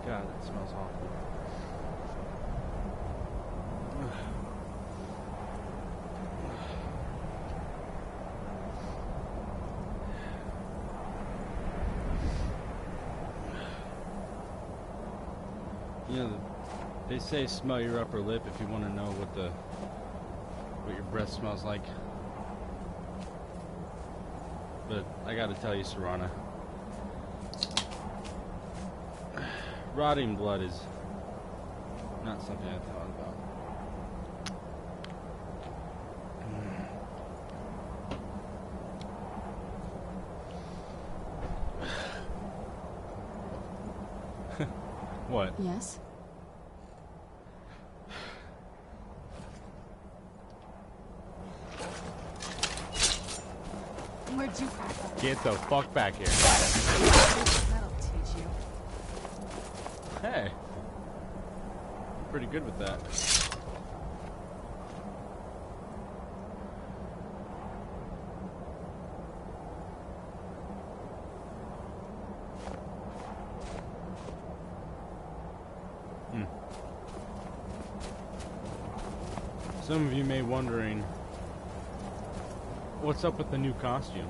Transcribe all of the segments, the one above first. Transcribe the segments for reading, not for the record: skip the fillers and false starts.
God, that smells awful. You know, they say smell your upper lip if you want to know what your breath smells like. But I gotta tell you, Serana, rotting blood is not something I thought about. What? Yes? Where'd you crack that? Get the fuck back here. That'll teach you. Hey. Pretty good with that. Some of you may be wondering, what's up with the new costume?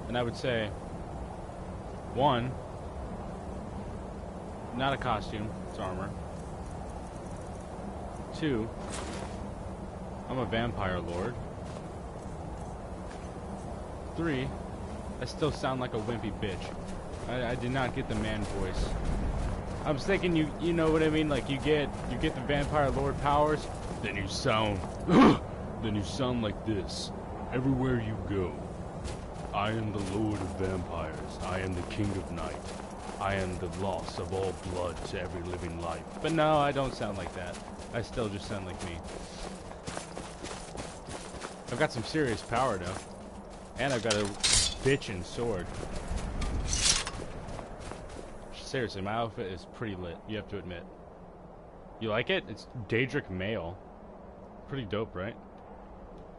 And I would say, one, not a costume, it's armor. Two, I'm a vampire lord. Three, I still sound like a wimpy bitch. I did not get the man voice. I was thinking you know what I mean? Like you get the vampire lord powers, then you sound like this everywhere you go. I am the lord of vampires. I am the king of night. I am the loss of all blood to every living life. But no, I don't sound like that. I still just sound like me. I've got some serious power though. And I've got a bitchin' sword. Seriously, my outfit is pretty lit, you have to admit. You like it? It's Daedric mail. Pretty dope, right?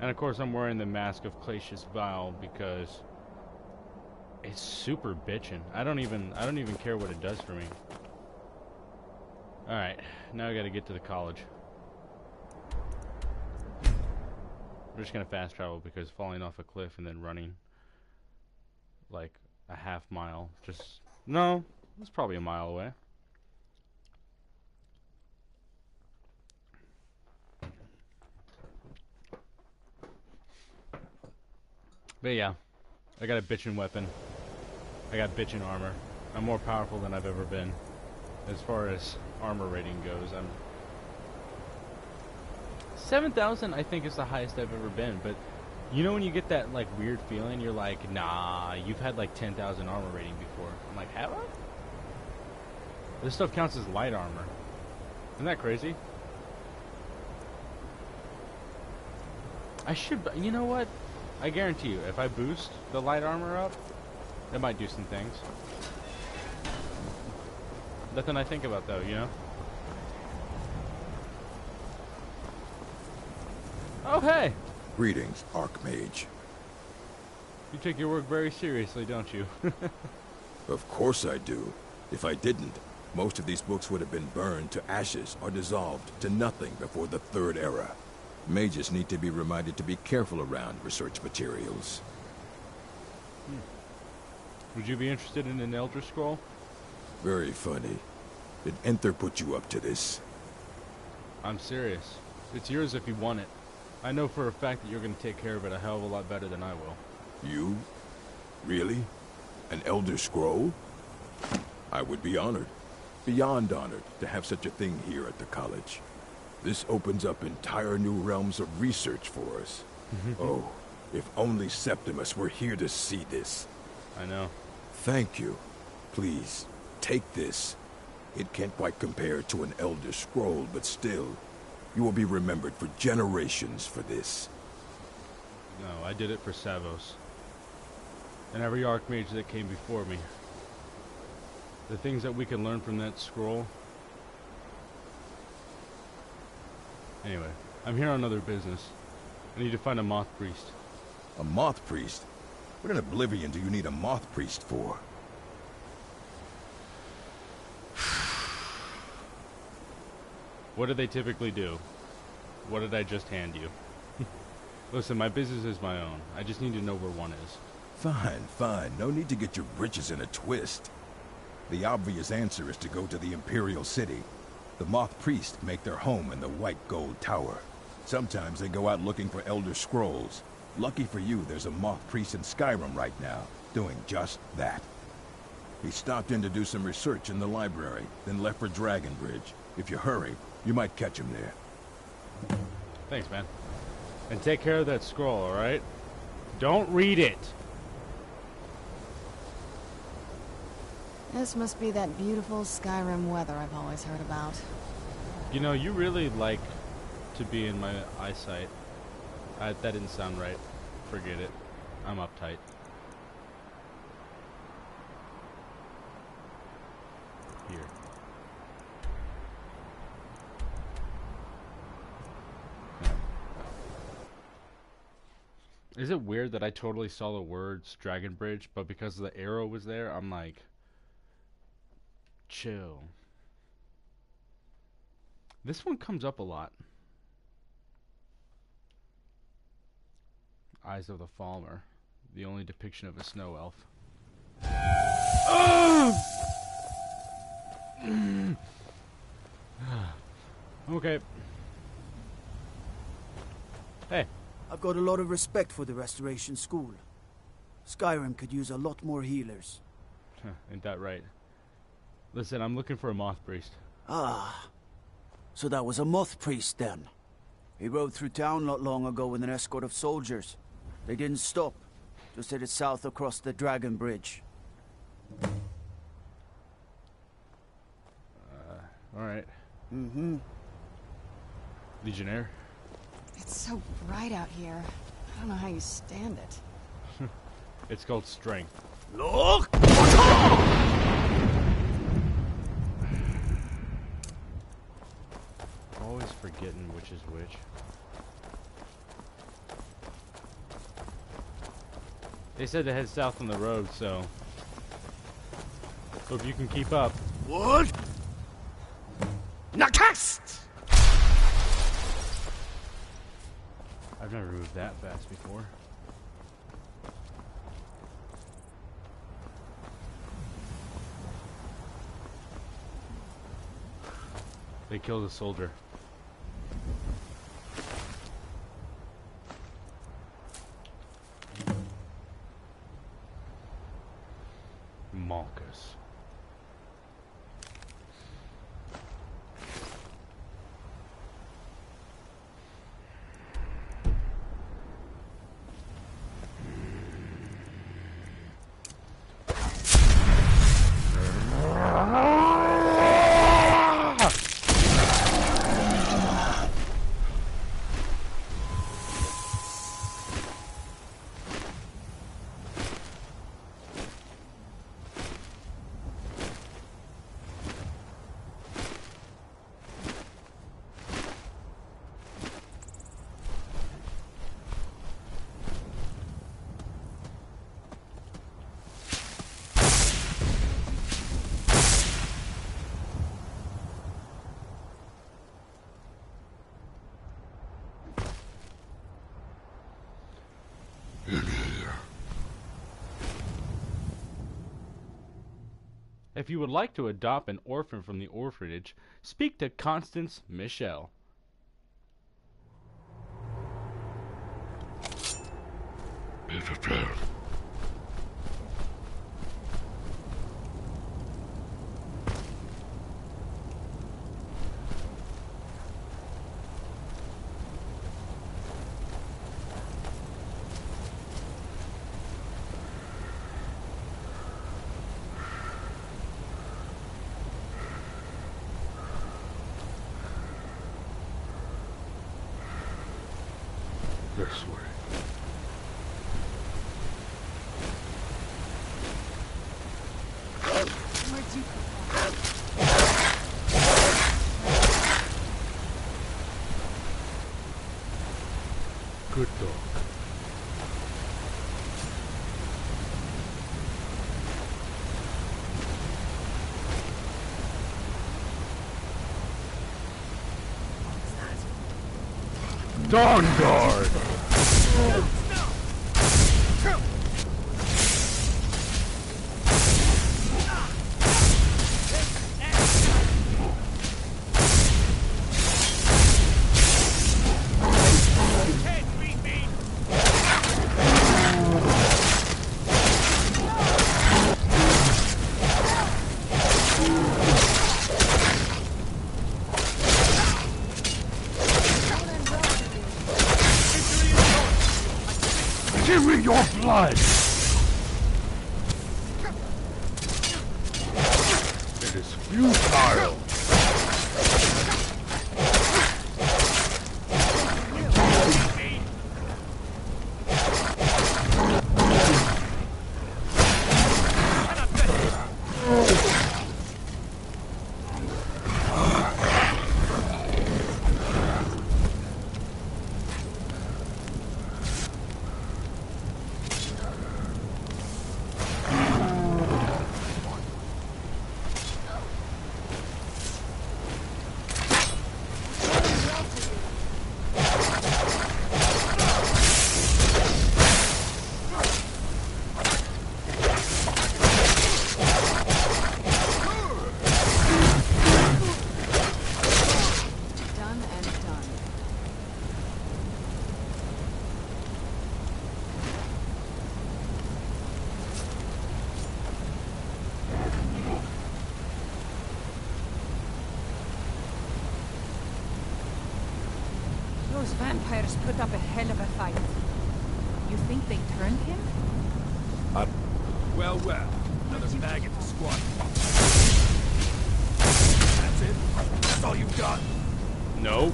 And of course I'm wearing the Mask of Glacius Vial because it's super bitchin'. I don't even care what it does for me. Alright, now I gotta get to the college. We're just gonna fast travel because falling off a cliff and then running like a half mile, just... No, it's probably a mile away. But yeah, I got a bitchin' weapon. I got bitchin' armor. I'm more powerful than I've ever been. As far as armor rating goes, I'm... 7,000 I think is the highest I've ever been, but you know when you get that like weird feeling, you're like, nah, you've had like 10,000 armor rating before. I'm like, have I? This stuff counts as light armor. Isn't that crazy? I should, you know what? I guarantee you, if I boost the light armor up, it might do some things. Nothing I think about though, you know? Oh, hey! Greetings, Archmage. You take your work very seriously, don't you? Of course I do. If I didn't, most of these books would have been burned to ashes or dissolved to nothing before the Third Era. Mages need to be reminded to be careful around research materials. Would you be interested in an Elder Scroll? Very funny. Did Enter put you up to this? I'm serious. It's yours if you want it. I know for a fact that you're going to take care of it a hell of a lot better than I will. You? Really? An Elder Scroll? I would be honored. Beyond honored to have such a thing here at the college. This opens up entire new realms of research for us. Oh, if only Septimus were here to see this. I know. Thank you. Please, take this. It can't quite compare to an Elder Scroll, but still, you will be remembered for generations for this. No, I did it for Savos. And every Archmage that came before me. The things that we can learn from that scroll. Anyway, I'm here on other business. I need to find a Moth Priest. A Moth Priest? What in Oblivion do you need a Moth Priest for? What do they typically do? What did I just hand you? Listen, my business is my own. I just need to know where one is. Fine, fine. No need to get your britches in a twist. The obvious answer is to go to the Imperial City. The Moth Priests make their home in the White Gold Tower. Sometimes they go out looking for Elder Scrolls. Lucky for you, there's a Moth Priest in Skyrim right now, doing just that. He stopped in to do some research in the library, then left for Dragonbridge. If you hurry, you might catch him there. Thanks, man. And take care of that scroll, alright? Don't read it! This must be that beautiful Skyrim weather I've always heard about. You know, you really like to be in my eyesight. That didn't sound right. Forget it. I'm uptight. Here. Is it weird that I totally saw the words Dragonbridge, but because the arrow was there, I'm like, chill. This one comes up a lot. Eyes of the Falmer, the only depiction of a snow elf. Okay. Hey. I've got a lot of respect for the Restoration School. Skyrim could use a lot more healers. Ain't that right? Listen, I'm looking for a Moth Priest. Ah, so that was a Moth Priest then. He rode through town not long ago with an escort of soldiers. They didn't stop, just headed south across the Dragon Bridge. Alright. Mm-hmm. Legionnaire? It's so bright out here. I don't know how you stand it. It's called strength. Look! Always forgetting which is which. They said to head south on the road, so hope you can keep up. What? Nakast! I've never moved that fast before. They killed a soldier. Malchus. If you would like to adopt an orphan from the orphanage, speak to Constance Michelle. Be prepared. This way. Where'd you come from? Good dog. Dawn Guard! Give me your blood! It is futile! Those vampires put up a hell of a fight. You think they turned him? Well, another bag at the squad. That's it? That's all you've got? No.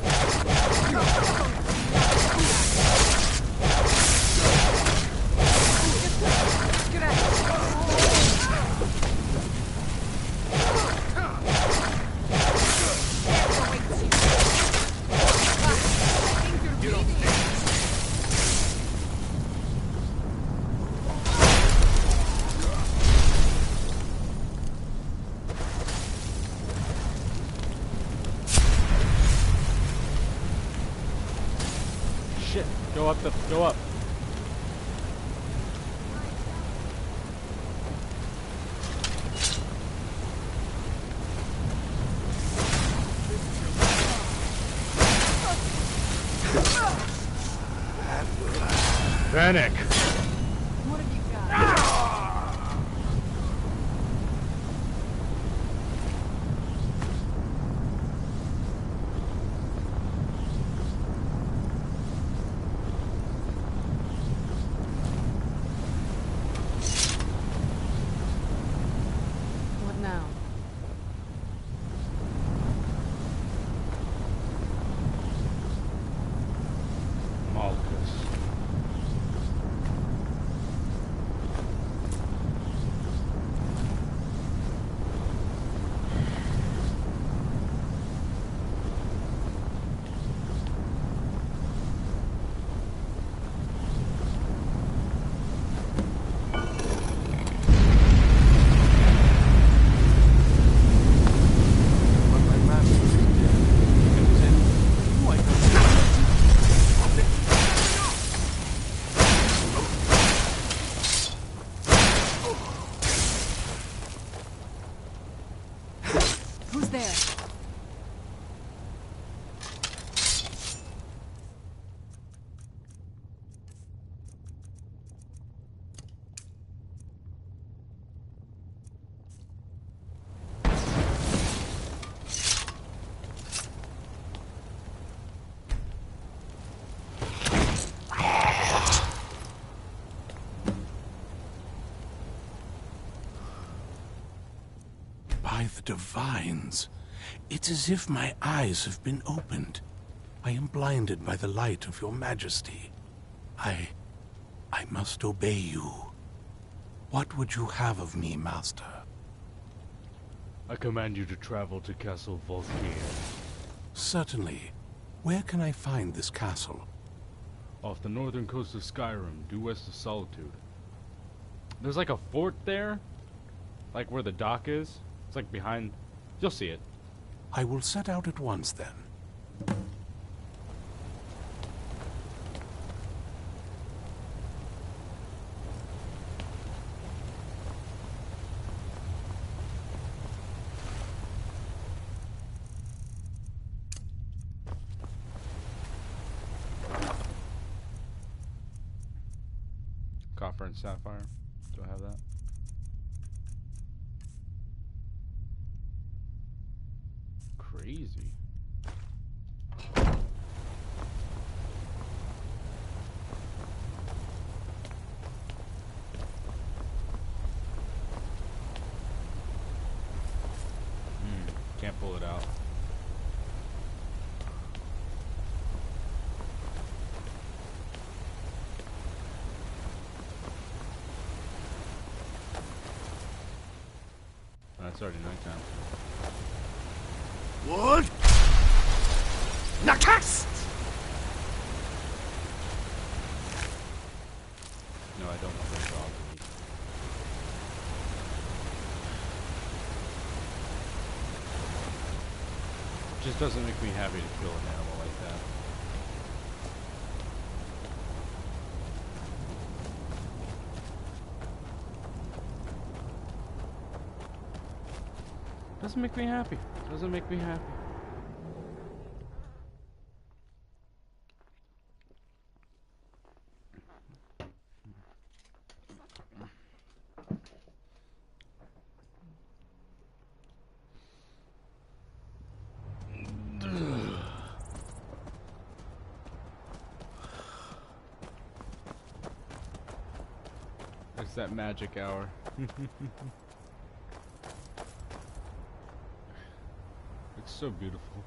Shit, go up. Panic. What have you got? What now? Malchus. Who's there? By the divines, it's as if my eyes have been opened. I am blinded by the light of your majesty. I must obey you. What would you have of me, master? I command you to travel to Castle Volkir, Certainly. Where can I find this castle? off the northern coast of Skyrim, due west of Solitude. There's like a fort there, like where the dock is. It's like behind. You'll see it. I will set out at once then. Burnt sapphire. Do I have that? Crazy. Can't pull it out. Oh, it's already nighttime. What? Nakast! No, I don't want this dog to eat. It just doesn't make me happy to kill an animal like that. Doesn't make me happy. Doesn't make me happy. It's that magic hour. It's so beautiful.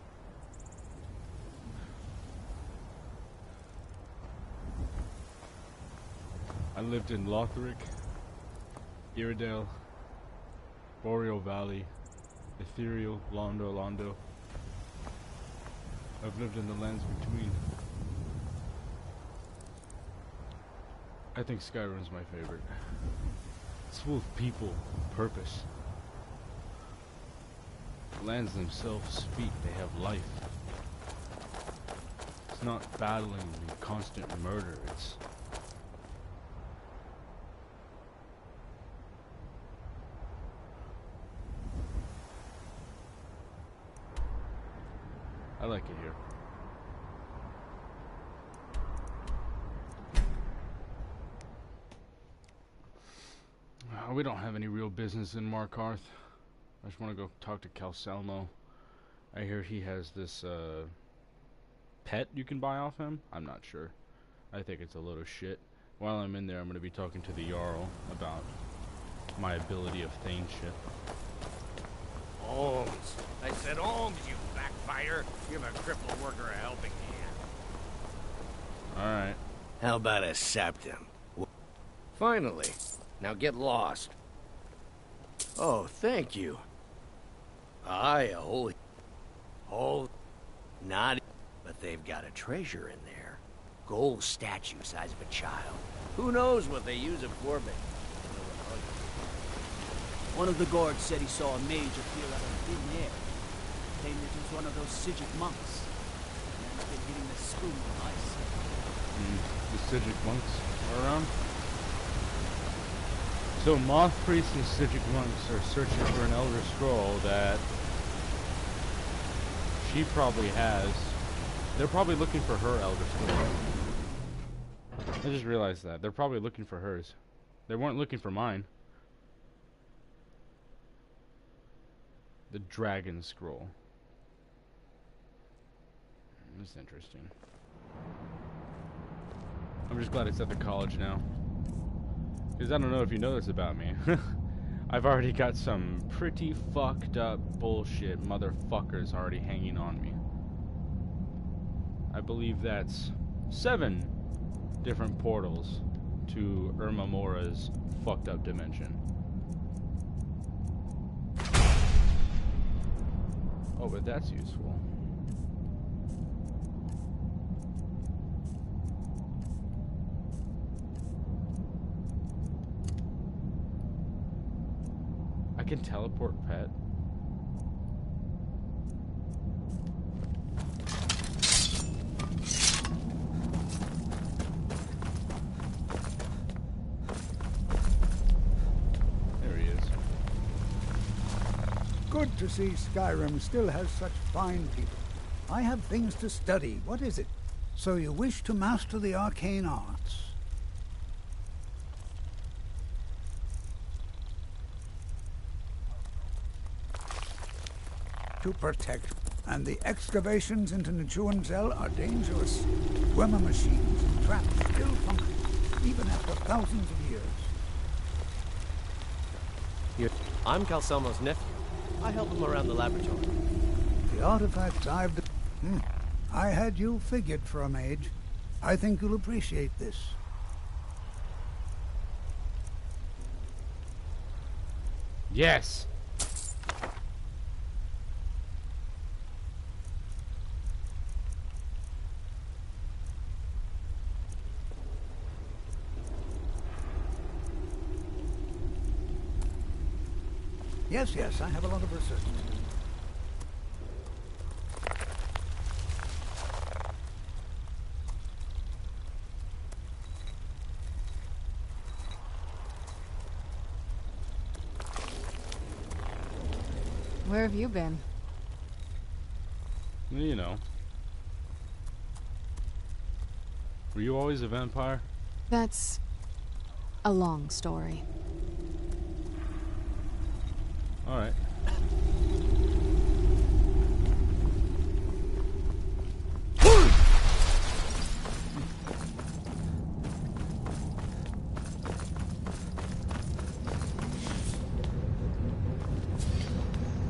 I lived in Lothric, Iredale, Boreal Valley, Ethereal, Londo. I've lived in the lands between. I think Skyrim's my favorite. It's full of people, purpose. The lands themselves speak, they have life. It's not battling and constant murder, it's... I like it here. We don't have any real business in Markarth. I just want to go talk to Calcelmo. I hear he has this pet you can buy off him. I'm not sure. I think it's a load of shit. While I'm in there, I'm going to be talking to the Jarl about my ability of Thainship. Holmes. I said Holmes, you backbiter. Give a crippled worker a helping hand. Alright. How about a septum? Finally. Now get lost. Oh, thank you. Aye, holy, not, but they've got a treasure in there. Gold statue size of a child. Who knows what they use it for, but... One of the guards said he saw a mage appear out of thin air. Claimed it was one of those Sijic monks. Man's been hitting the spoon with ice. The Sijic monks are around? So Moth Priests and Sijic monks are searching for an Elder Scroll that she probably has. They're probably looking for her Elder Scroll. I just realized that. They're probably looking for hers. They weren't looking for mine. The Dragon Scroll. That's interesting. I'm just glad it's at the college now. Because I don't know if you know this about me. I've already got some pretty fucked up bullshit motherfuckers already hanging on me. I believe that's 7 different portals to Irma Mora's fucked up dimension. Oh, but that's useful. I can teleport pet. There he is. Good to see Skyrim still has such fine people. I have things to study. What is it? So you wish to master the arcane arts? to protect. And the excavations into Nichuanzel are dangerous. Swimmer machines and traps still function, even after thousands of years. I'm Calselmo's nephew. I help him around the laboratory. The artifacts I've... I had you figured for a mage. I think you'll appreciate this. Yes. Yes, I have a lot of research. Where have you been? Well, you know. Were you always a vampire? That's a long story. Alright.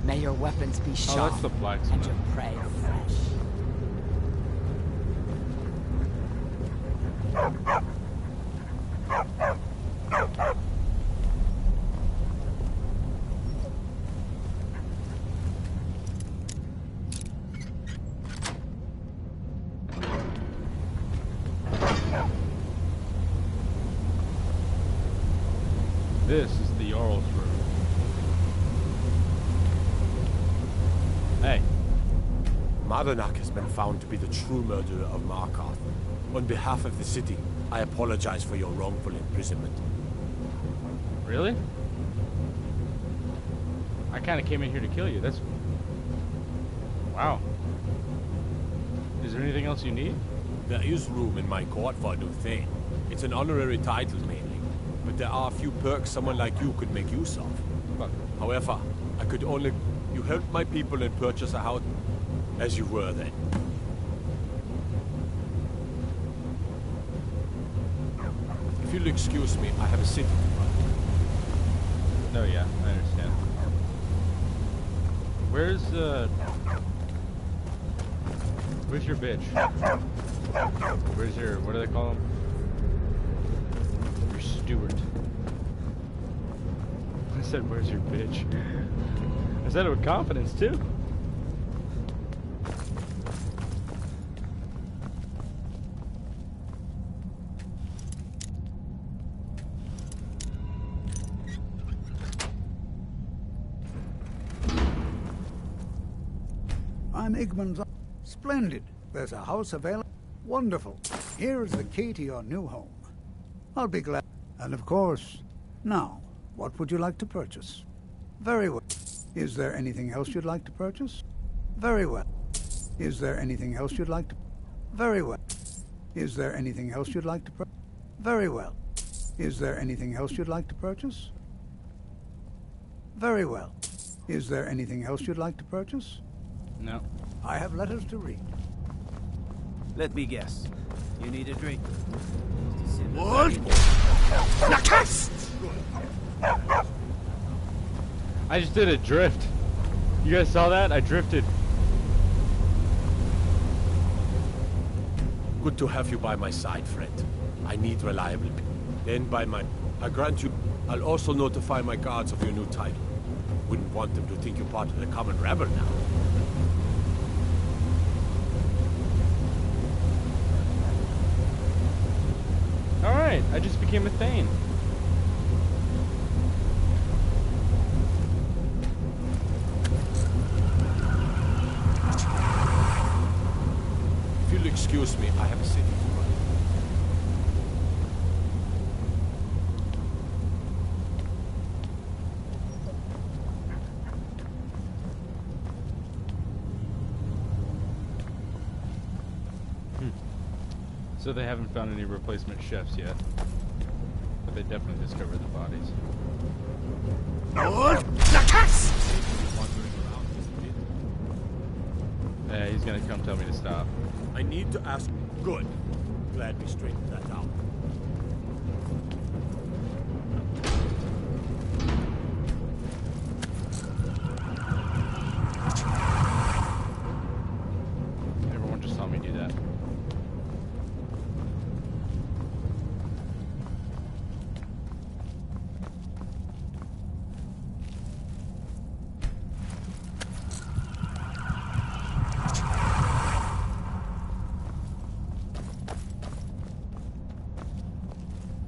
May your weapons be sharp, Oh, that's the blacksmith. and your prey fresh. This is the Jarl's room. Hey. Madanak has been found to be the true murderer of Markarth. On behalf of the city, I apologize for your wrongful imprisonment. Really? I kind of came in here to kill you. That's... Wow. Is there anything else you need? There is room in my court for a new thing. It's an honorary title mainly, but there are a few perks someone like you could make use of. Fuck. However, I could only... You helped my people and purchase a house as you were then. If you'll excuse me, I have a city to run. No, yeah, I understand. Where's your bitch? Where's your, what do they call him? Your steward. I said, where's your bitch? I said it with confidence, too. I'm Igman's... Splendid. There's a house available. Wonderful. Here's the key to your new home. I'll be glad. And of course, now, what would you like to purchase? Very well. Is there anything else you'd like to purchase? Very well. Is there anything else you'd like to... Very well. Is there anything else you'd like to purchase? Very well. Is there anything else you'd like to purchase? Very well. Is there anything else you'd like to purchase? No. I have letters to read. Let me guess. You need a drink. What? I just did a drift. You guys saw that? I drifted. Good to have you by my side, friend. I need reliable people. Then I grant you, I'll also notify my guards of your new title. Wouldn't want them to think you're part of the common rabble now. Alright, I just became a Thane. If you'll excuse me, I have a city to run. So they haven't found any replacement chefs yet. But they definitely discovered the bodies. He's gonna come tell me to stop. I need to ask. Good. Glad we straightened that out. Everyone just saw me do that.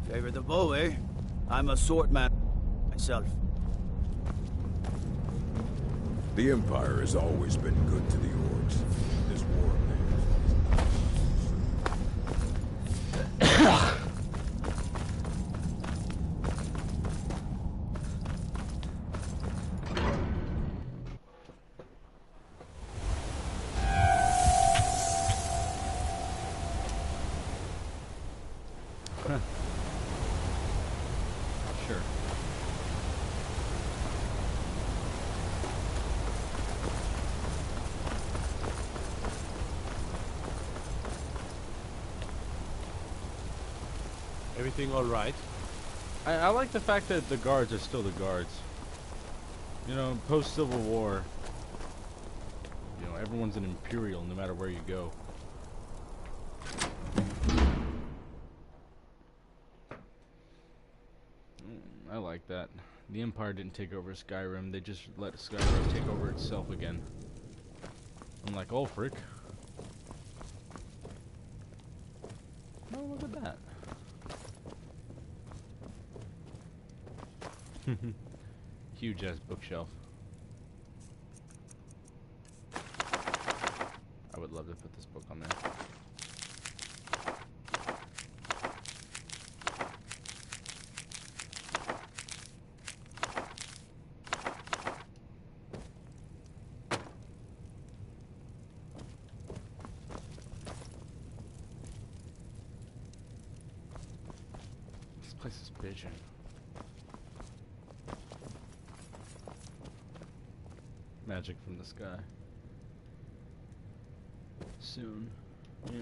Favor the bow, eh? I'm a swordman myself. The Empire has always been good to the orcs. This war of theirs. Sure. Everything all right? I like the fact that the guards are still the guards. You know, post-Civil War, you know, everyone's an Imperial no matter where you go. I like that. The Empire didn't take over Skyrim, they just let Skyrim take over itself again. Unlike Ulfric. Oh, look at that. Huge ass bookshelf. I would love to put this book on there. This place is bitchin'. Magic from the sky. Soon. Yes.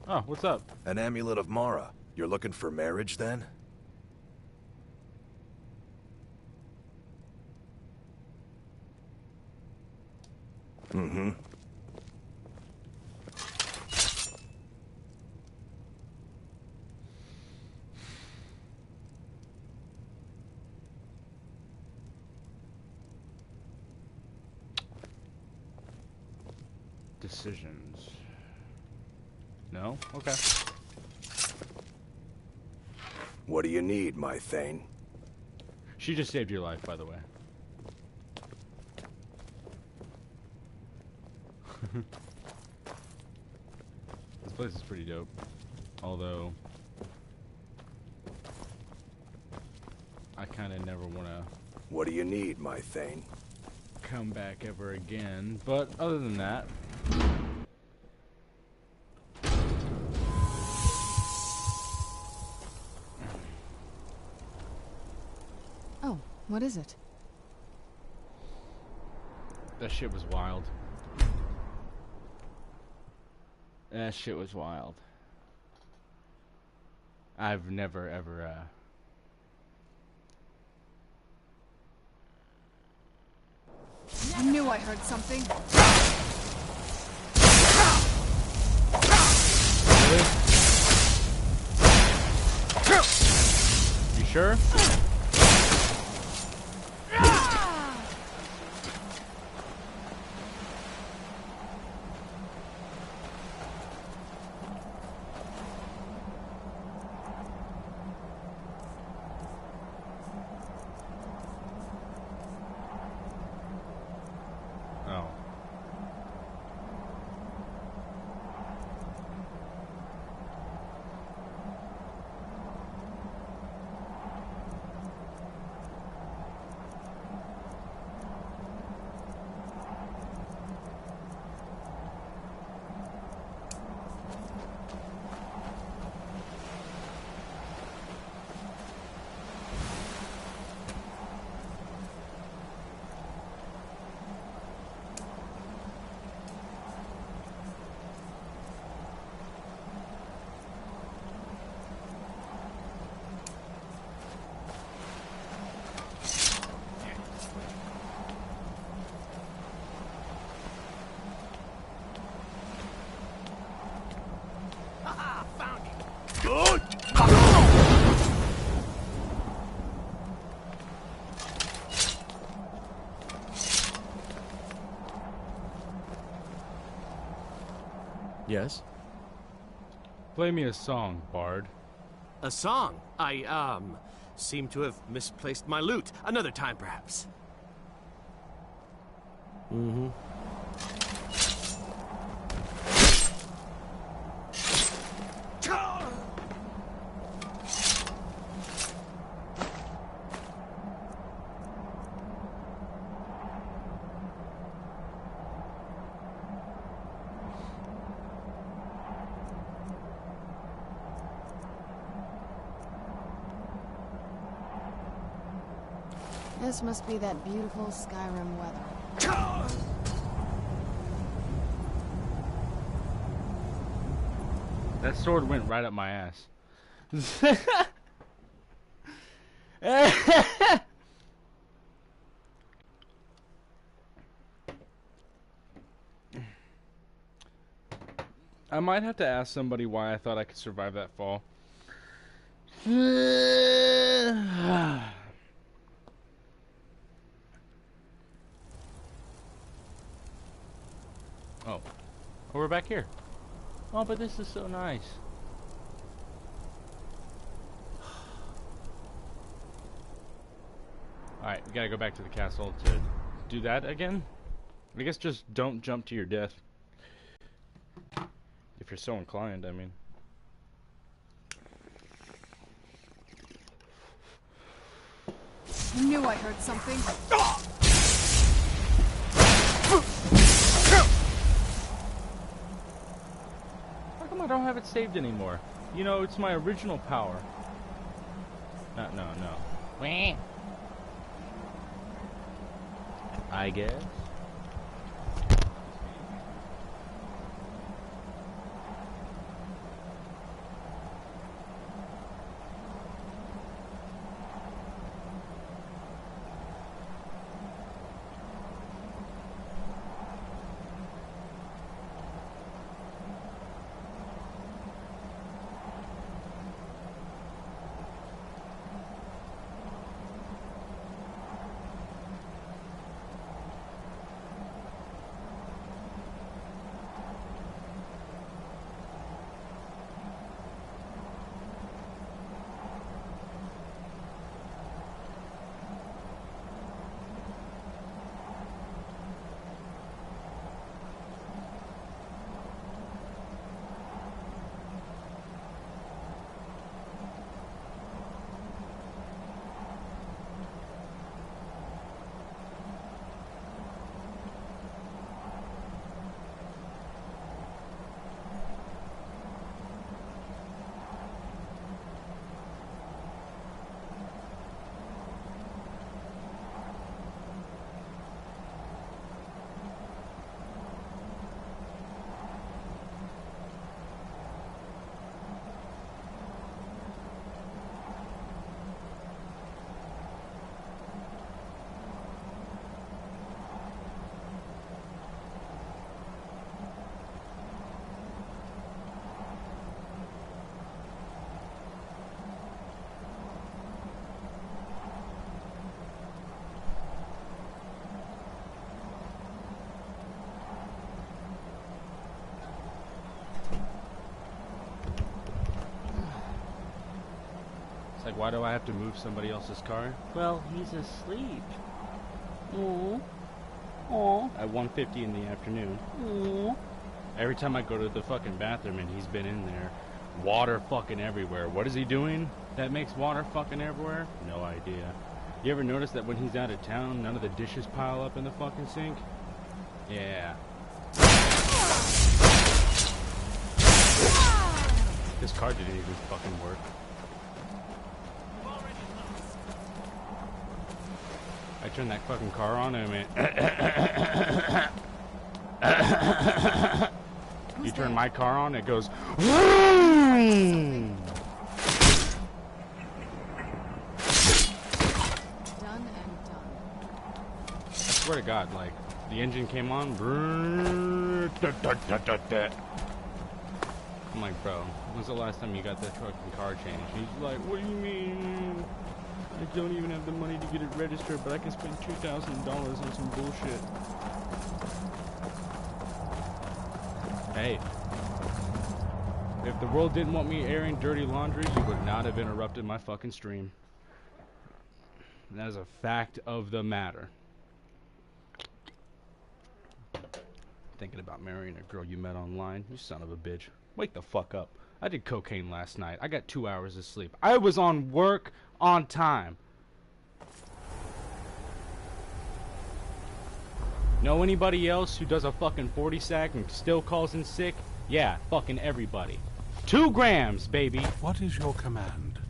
Oh, what's up? An amulet of Mara. You're looking for marriage, then? Mm-hmm. Decisions. No? Okay. What do you need, my Thane? She just saved your life, by the way. This place is pretty dope. Although I kinda never wanna What do you need, my Thane? come back ever again. But other than that, Oh, what is it? that shit was wild. That shit was wild. I've never ever I knew I heard something. You sure? Oh. Yes? Play me a song, Bard. A song? I, seem to have misplaced my lute. Another time, perhaps. Mm-hmm. This must be that beautiful Skyrim weather. That sword went right up my ass. I might have to ask somebody why I thought I could survive that fall. Oh, we're back here. Oh, but this is so nice. Alright, we gotta go back to the castle to do that again. I guess just don't jump to your death. If you're so inclined, I mean. I knew I heard something. How come I don't have it saved anymore? You know, it's my original power. No. I guess. Like, why do I have to move somebody else's car? Well, he's asleep. Aww. Aww. At 1:50 in the afternoon. Aww. Every time I go to the fucking bathroom and he's been in there, water fucking everywhere. What is he doing that makes water fucking everywhere? No idea. You ever notice that when he's out of town, none of the dishes pile up in the fucking sink? Yeah. This car didn't even fucking work. I turned that fucking car on and I went. You turn my car on, it goes. Done and done. I swear to God, like the engine came on. I'm like, bro, when's the last time you got that fucking car changed? He's like, what do you mean? I don't even have the money to get it registered, but I can spend $2,000 on some bullshit. Hey, If the world didn't want me airing dirty laundry, you would not have interrupted my fucking stream. And that is a fact of the matter. Thinking about marrying a girl you met online? You son of a bitch. Wake the fuck up. I did cocaine last night. I got 2 hours of sleep. I was on work on time. Know anybody else who does a fucking 40 sack and still calls in sick? Yeah, fucking everybody. 2 grams, baby. What is your command?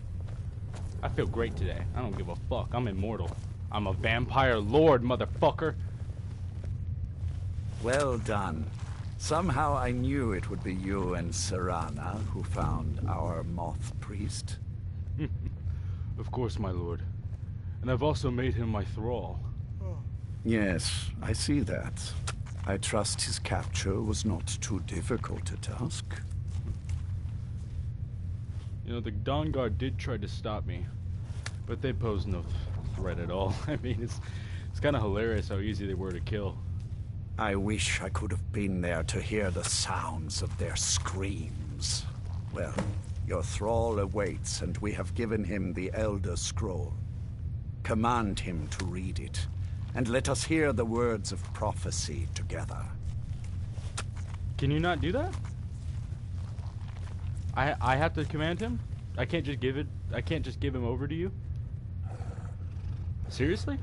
I feel great today. I don't give a fuck. I'm immortal. I'm a vampire lord, motherfucker. Well done. Somehow I knew it would be you and Serana who found our moth priest. Of course, my lord. And I've also made him my thrall. Yes, I see that. I trust his capture was not too difficult a task. You know, the Dawn Guard did try to stop me, but they posed no threat at all. I mean, it's kind of hilarious how easy they were to kill. I wish I could have been there to hear the sounds of their screams. Well, your thrall awaits, and we have given him the Elder Scroll. Command him to read it, and let us hear the words of prophecy together. Can you not do that? I have to command him? I can't just give him over to you? Seriously?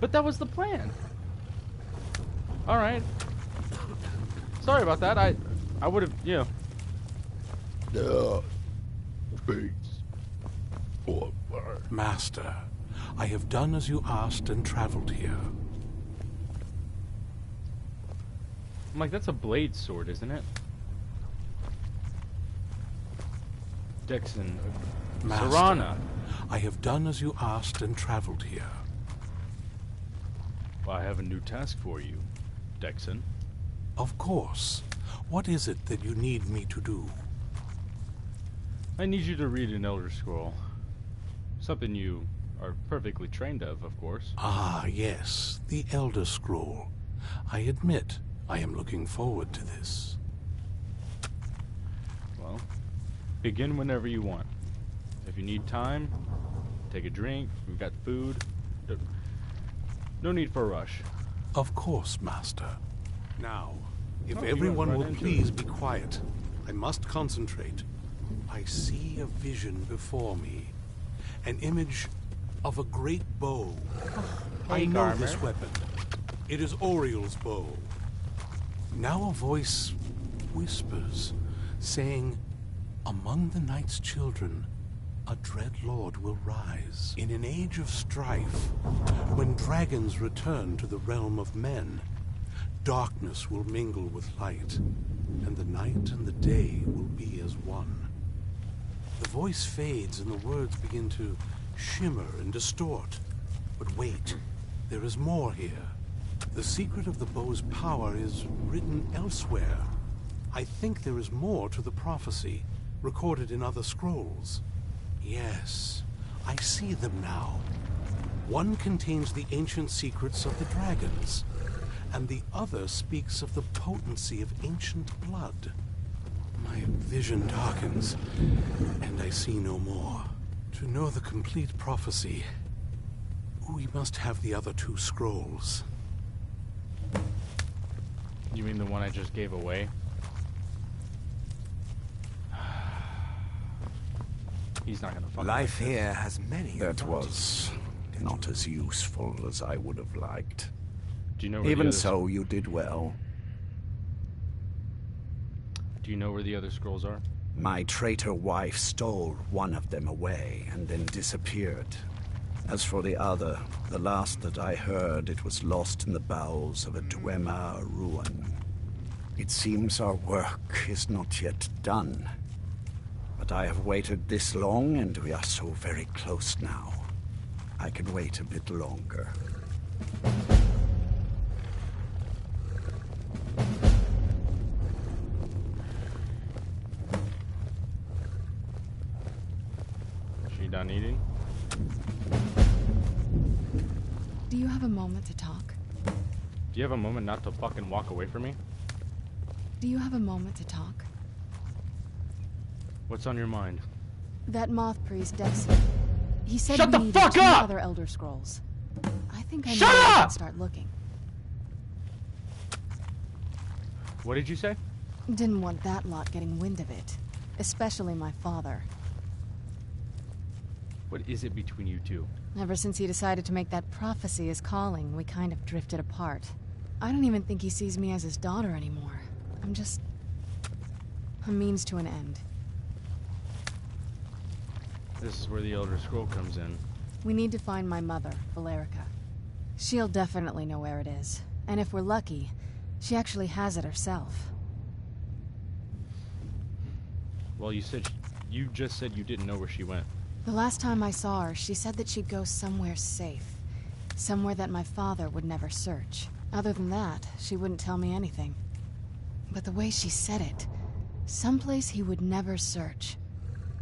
But that was the plan. All right. Sorry about that. I would have, you know. Master, I have done as you asked and traveled here. I'm like, that's a blade sword, isn't it? Dixon. Master, Serana. I have done as you asked and traveled here. Well, I have a new task for you, Dixon. Of course. What is it that you need me to do? I need you to read an Elder Scroll. Something you are perfectly trained of course. Ah, yes, the Elder Scroll. I admit, I am looking forward to this. Well, begin whenever you want. If you need time, take a drink, we've got food. No need for a rush. Of course, Master. Now, if Oh, everyone you went will right into please it. be quiet. I must concentrate. I see a vision before me. An image of a great bow. I know Garmer. this weapon. It is Oriel's bow. Now a voice whispers, saying, among the night's children, a dread lord will rise. In an age of strife, when dragons return to the realm of men, darkness will mingle with light, and the night and the day will be as one. The voice fades and the words begin to shimmer and distort. But wait, there is more here. The secret of the bow's power is written elsewhere. I think there is more to the prophecy, recorded in other scrolls. Yes, I see them now. One contains the ancient secrets of the dragons, and the other speaks of the potency of ancient blood. My vision darkens, and I see no more. To know the complete prophecy, we must have the other 2 scrolls. You mean the one I just gave away? He's not gonna fuck. Life like here this. has many. That was not as useful as I would have liked. Do you know where Even the other so, you did well. Do you know where the other scrolls are? My traitor wife stole one of them away and then disappeared. As for the other, the last that I heard, it was lost in the bowels of a Dwemer ruin. It seems our work is not yet done. But I have waited this long, and we are so very close now. I can wait a bit longer. She done eating? Do you have a moment to talk? Do you have a moment not to fucking walk away from me? Do you have a moment to talk? What's on your mind? That moth priest, Dexter. He said Shut we the needed fuck 2 up! other Elder Scrolls. I think I Shut know where I up! can start looking. What did you say? Didn't want that lot getting wind of it. Especially my father. What is it between you two? Ever since he decided to make that prophecy his calling, we kind of drifted apart. I don't even think he sees me as his daughter anymore. I'm just a means to an end. This is where the Elder Scroll comes in. We need to find my mother, Valerica. She'll definitely know where it is. And if we're lucky, she actually has it herself. Well, you just said you didn't know where she went. The last time I saw her, she said that she'd go somewhere safe. Somewhere that my father would never search. Other than that, she wouldn't tell me anything. But the way she said it, someplace he would never search.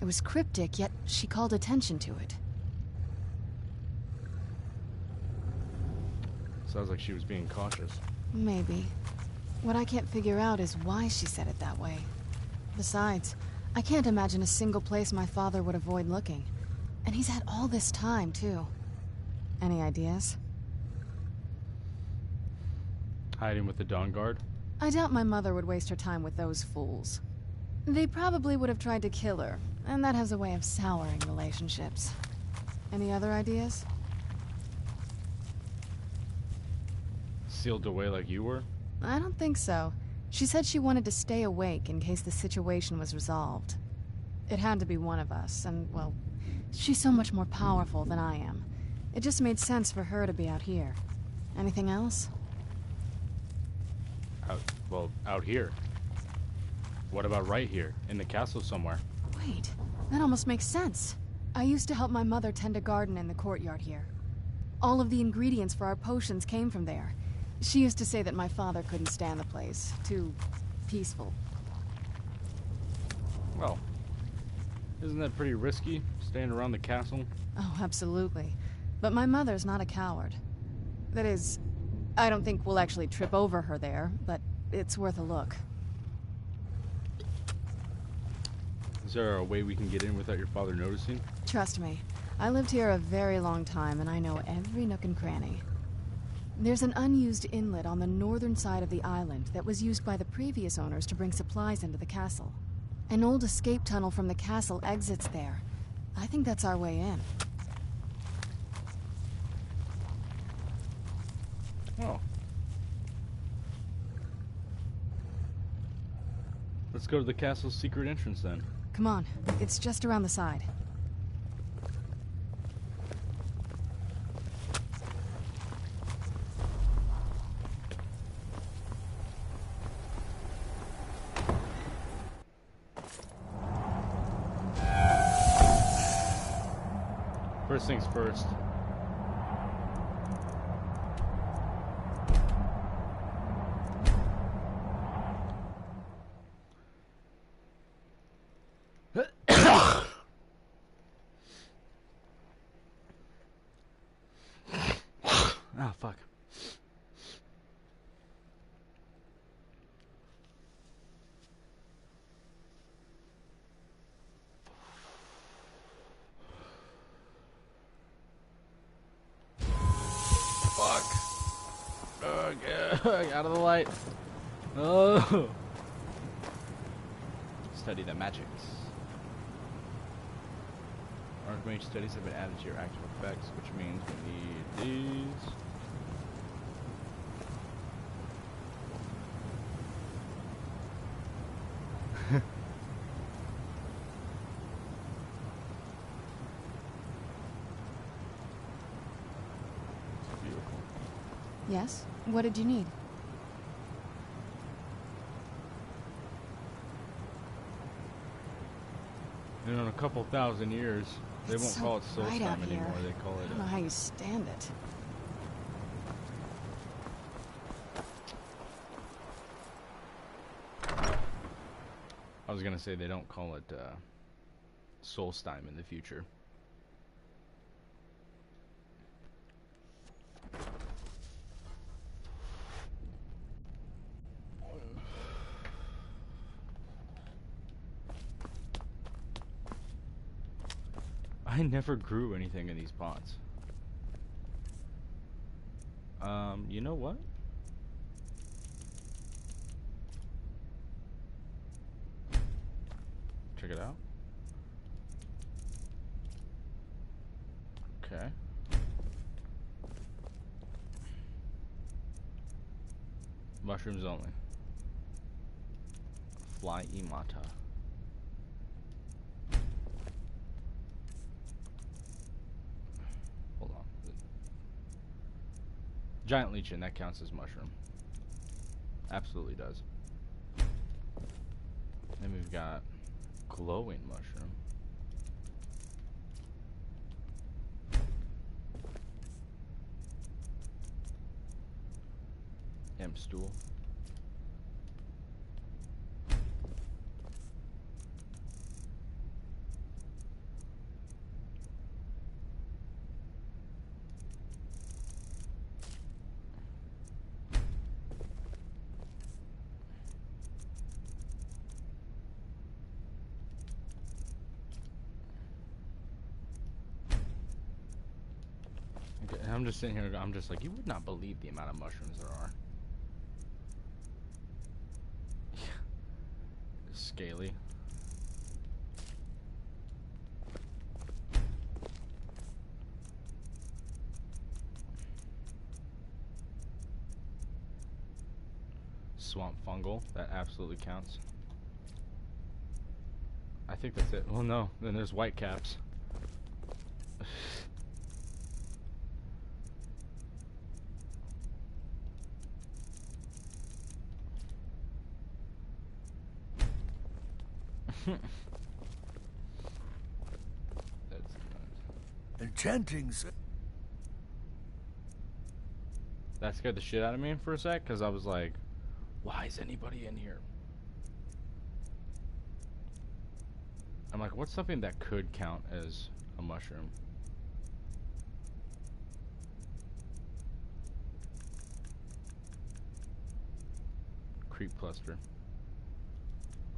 It was cryptic, yet she called attention to it. Sounds like she was being cautious. Maybe. What I can't figure out is why she said it that way. Besides, I can't imagine a single place my father would avoid looking. And he's had all this time, too. Any ideas? Hiding with the Dawn Guard? I doubt my mother would waste her time with those fools. They probably would have tried to kill her, and that has a way of souring relationships. Any other ideas? Sealed away like you were? I don't think so. She said she wanted to stay awake in case the situation was resolved. It had to be one of us, and, well, she's so much more powerful than I am. It just made sense for her to be out here. Anything else? Out here. What about right here, in the castle somewhere? Wait, that almost makes sense. I used to help my mother tend a garden in the courtyard here. All of the ingredients for our potions came from there. She used to say that my father couldn't stand the place. Too peaceful. Well, isn't that pretty risky, staying around the castle? Oh, absolutely. But my mother's not a coward. That is, I don't think we'll actually trip over her there, but it's worth a look. Is there a way we can get in without your father noticing? Trust me, I lived here a very long time and I know every nook and cranny. There's an unused inlet on the northern side of the island that was used by the previous owners to bring supplies into the castle. An old escape tunnel from the castle exits there. I think that's our way in. Oh. Let's go to the castle's secret entrance then. Come on, it's just around the side. First things first. Oh, fuck. Out of the light. Oh. Study the magics. Archmage studies have been added to your active effects, which means we need these. Beautiful. Yes? What did you need? And in a couple thousand years, they It's won't so call it soul bright out time here. anymore. They call I it. don't know how you stand it. I was gonna say they don't call it Solstheim in the future. I never grew anything in these pots. You know what? Check it out. Okay. Mushrooms only. Fly Imata. Hold on. Giant lichen, that counts as mushroom. Absolutely does. Then we've got glowing mushroom. Imp stool. Okay, I'm just sitting here, I'm just like, you would not believe the amount of mushrooms there are. Scaly. Swamp fungal, that absolutely counts. I think that's it. Well, no, then there's white caps. That's nice. Enchanting. That scared the shit out of me for a sec, because I was like, why is anybody in here? I'm like, what's something that could count as a mushroom? Creep cluster.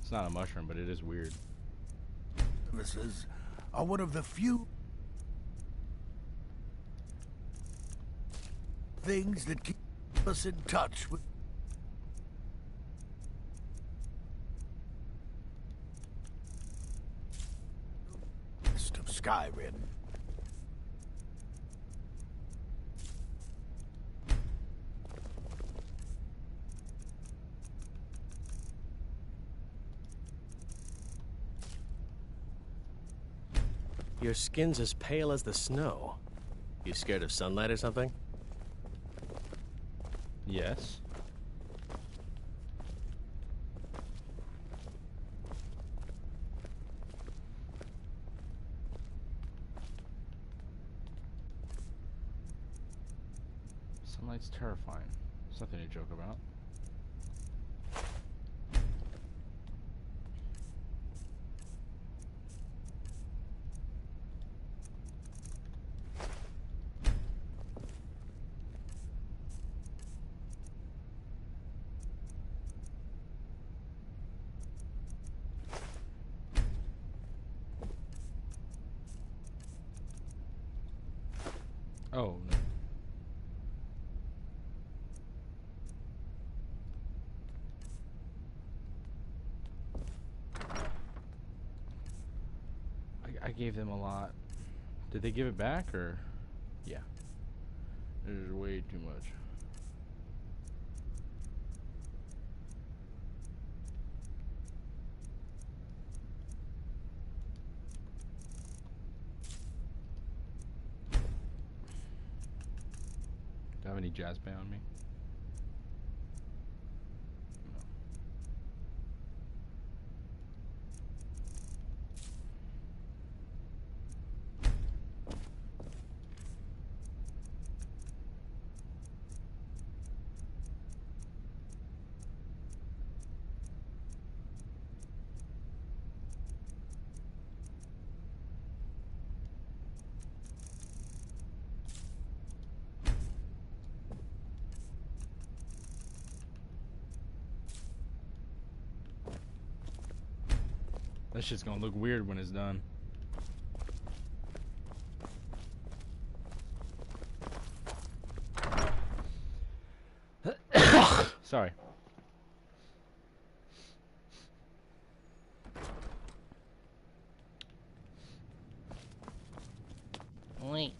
It's not a mushroom, but it is weird. Services are one of the few things that keep us in touch with the rest of Skyrim. Your skin's as pale as the snow. You scared of sunlight or something? Yes. Sunlight's terrifying. It's nothing to joke about. Oh, no. I gave them a lot. Did they give it back, or? Yeah. There's way too much. Do I have any jazz band on me? That shit's gonna look weird when it's done. Sorry. Wait.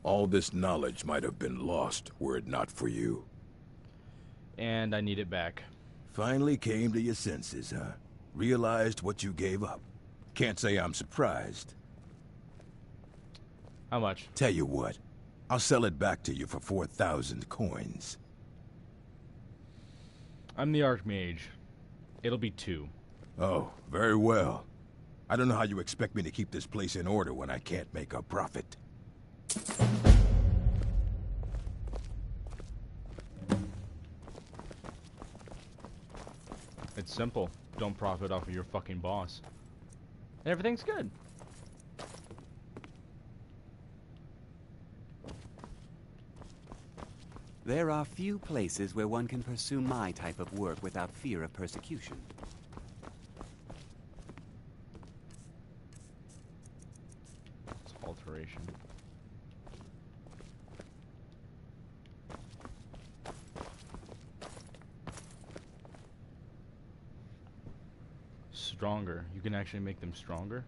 All this knowledge might have been lost were it not for you. And I need it back. Finally came to your senses, huh? Realized what you gave up. Can't say I'm surprised. How much? Tell you what, I'll sell it back to you for 4,000 coins. I'm the Archmage. It'll be 2. Oh, very well. I don't know how you expect me to keep this place in order when I can't make a profit. It's simple. Don't profit off of your fucking boss. And everything's good. There are few places where one can pursue my type of work without fear of persecution. It's alteration. Stronger. You can actually make them stronger?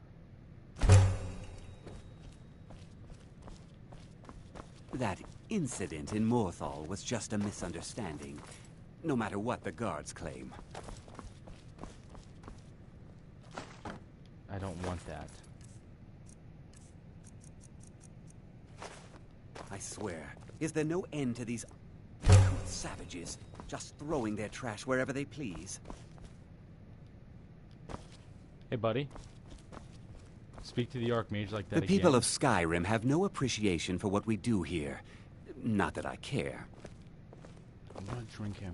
That incident in Morthal was just a misunderstanding, no matter what the guards claim. I don't want that. I swear, is there no end to these savages just throwing their trash wherever they please? Hey, buddy. Speak to the Archmage like that The people again. of Skyrim have no appreciation for what we do here. Not that I care. I'm gonna drink him.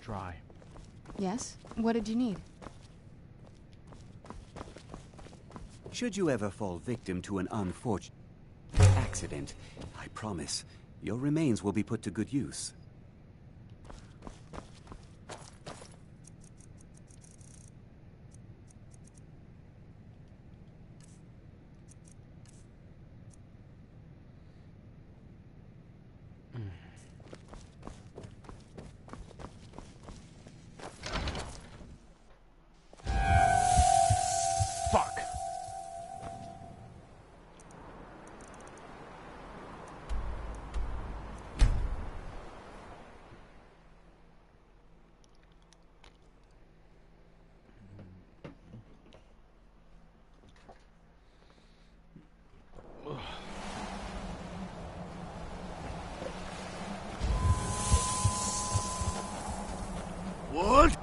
Try. Yes? What did you need? Should you ever fall victim to an unfortunate accident, I promise, your remains will be put to good use. Fuck. What?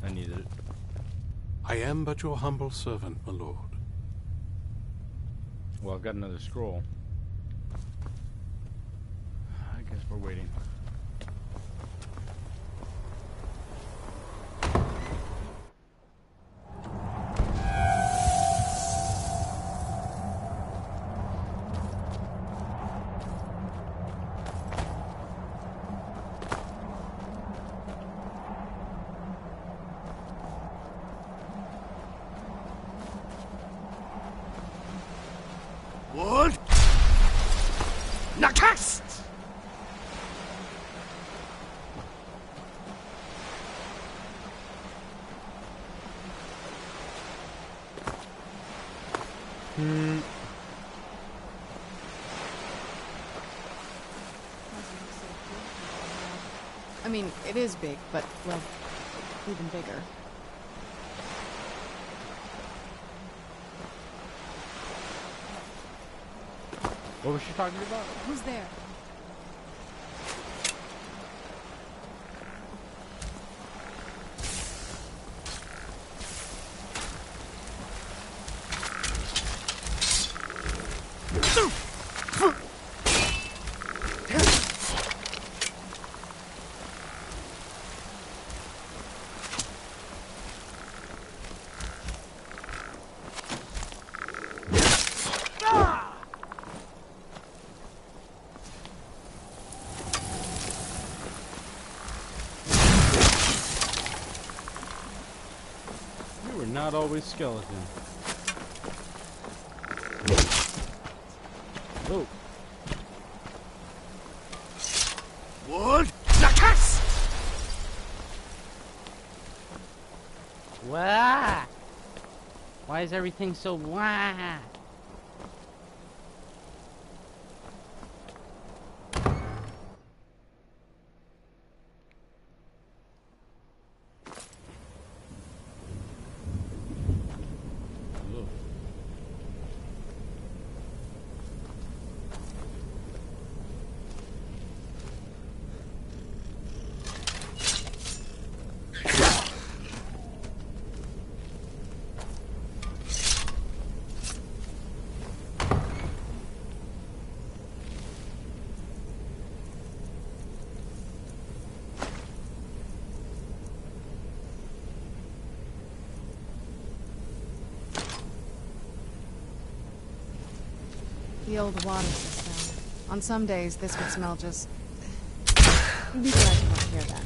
I needed it. I am but your humble servant, my lord. Well, I've got another scroll. I guess we're waiting. What? Nakast! I mean, it is big, but, well, even bigger. What was she talking about? Who's there? Not always skeleton. Oh. What? Wah! Why is everything so wah? The old water system. On some days, this would smell just... Be glad you weren't here then.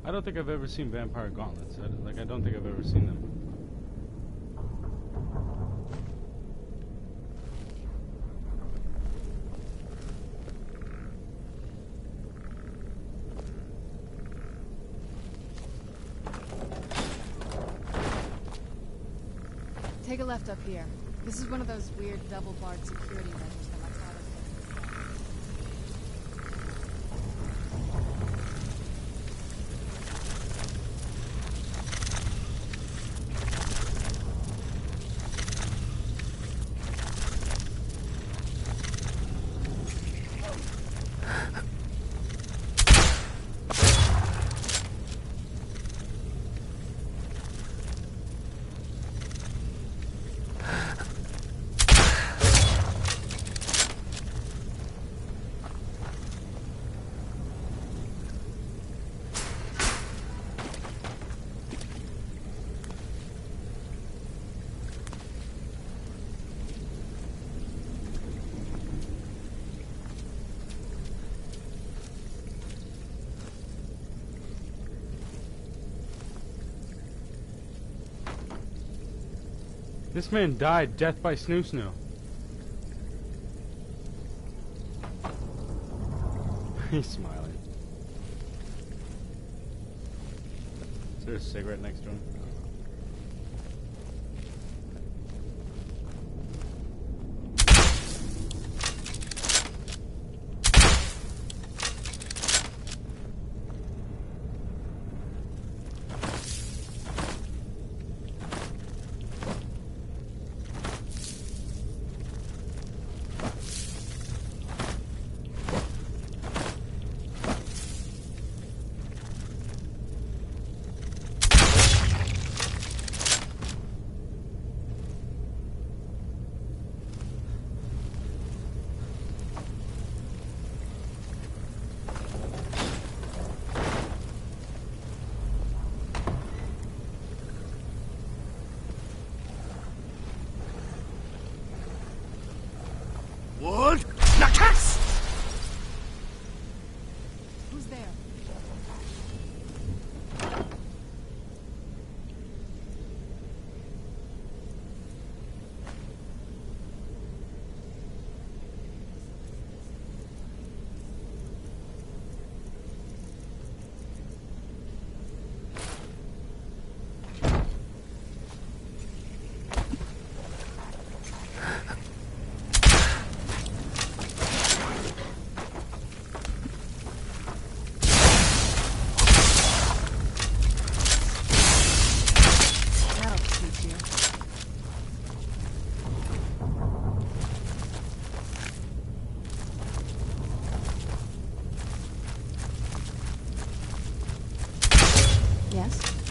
I don't think I've ever seen vampire gauntlets. I don't think I've ever seen them. Take a left up here. This is one of those weird double-barred security measures that my father put in. This man died death by snoo snoo. He's smiling. Is there a cigarette next to him? What? Nakas! Who's there?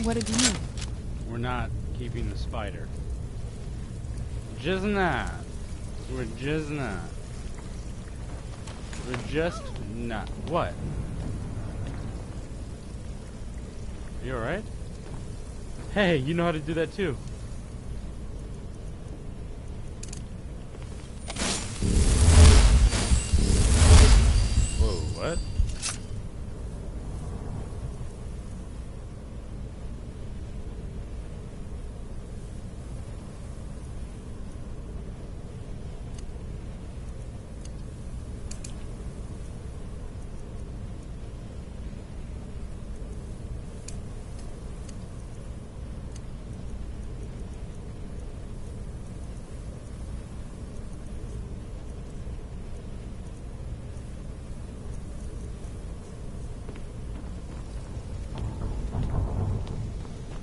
What did you mean? We're not keeping the spider. Just not. We're just not. We're just not. What? You alright? Hey, you know how to do that too. Whoa, what?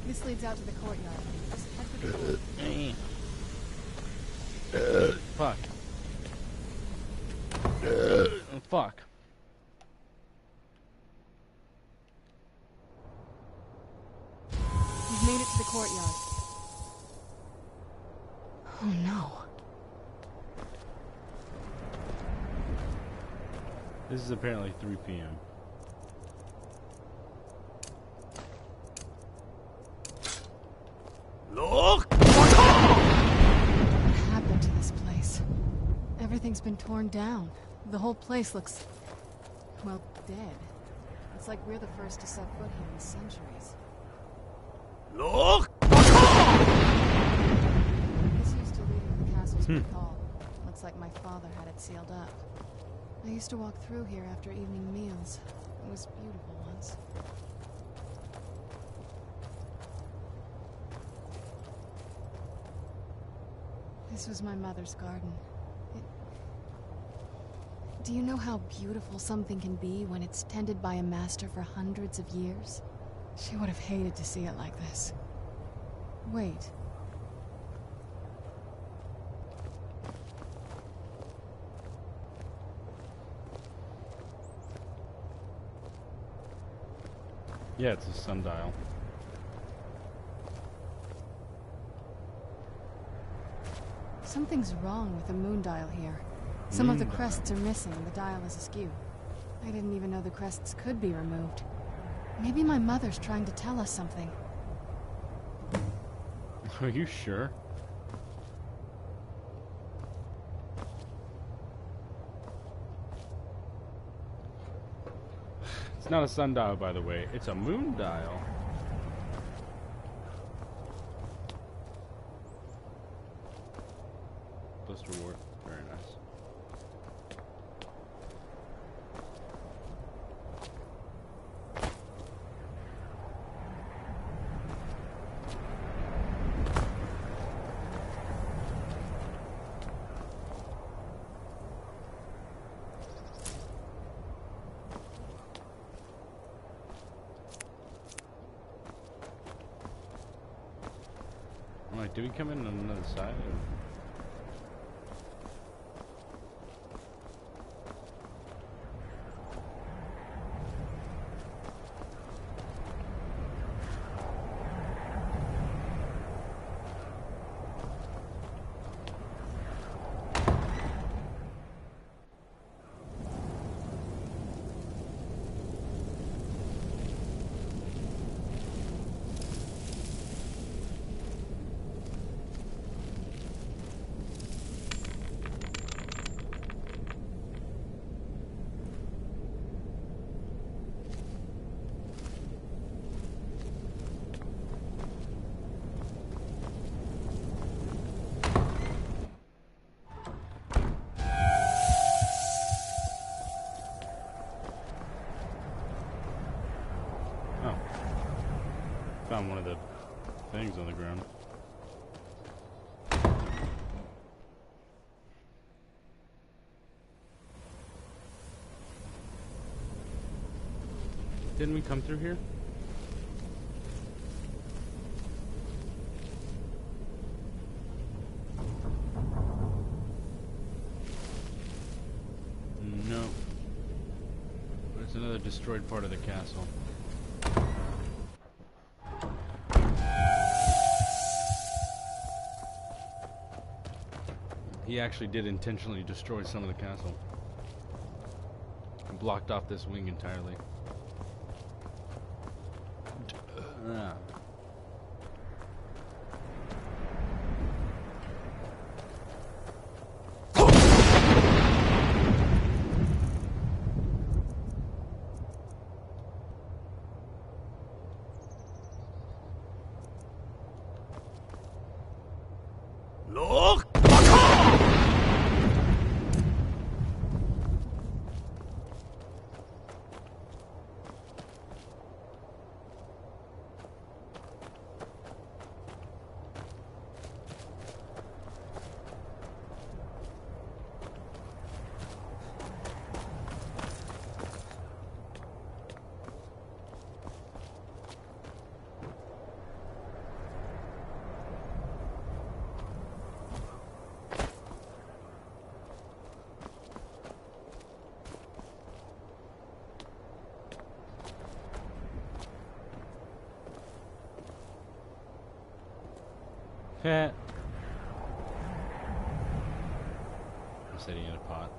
This leads out to the courtyard. Just head for the door. Fuck. Fuck. You've made it to the courtyard. Oh no. This is apparently 3 p.m. Look! What happened to this place? Everything's been torn down. The whole place looks, well, dead. It's like we're the first to set foot here in centuries. Look! This used to lead to the castle's big hall. Looks like my father had it sealed up. I used to walk through here after evening meals. It was beautiful once. This was my mother's garden. Do you know how beautiful something can be when it's tended by a master for hundreds of years? She would have hated to see it like this. Wait. Yeah, it's a sundial. Something's wrong with the moon dial here. Some of the crests are missing and the dial is askew. I didn't even know the crests could be removed. Maybe my mother's trying to tell us something. Are you sure? It's not a sundial, by the way. It's a moon dial. Blister wart. Very nice. I'm like, do we come in on another side? Or? Found one of the things on the ground. Didn't we come through here? No. There's another destroyed part of the castle. He actually did intentionally destroy some of the castle. And blocked off this wing entirely. Look! I'm sitting in a pot.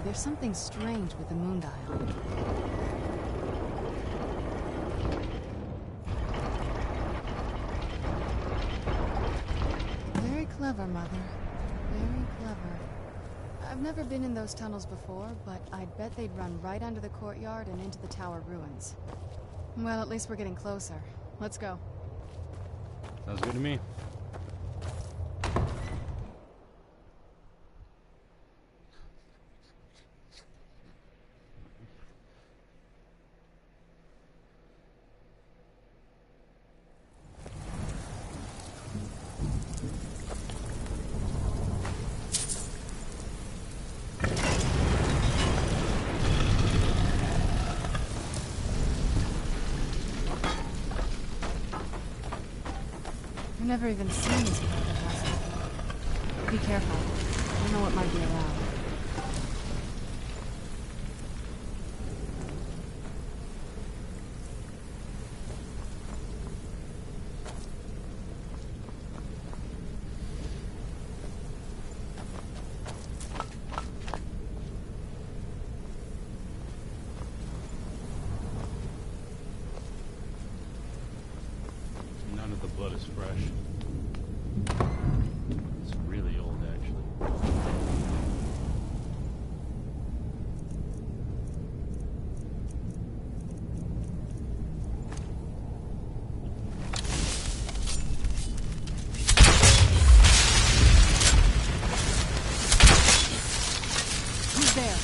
There's something strange with the moon dial. Very clever, Mother. Very clever. I've never been in those tunnels before, but I'd bet they'd run right under the courtyard and into the tower ruins. Well, at least we're getting closer. Let's go. Sounds good to me. never even seen this part of the castle. Be careful. I don't know what might be around. None of the blood is fresh. It's really old, actually. Who's there?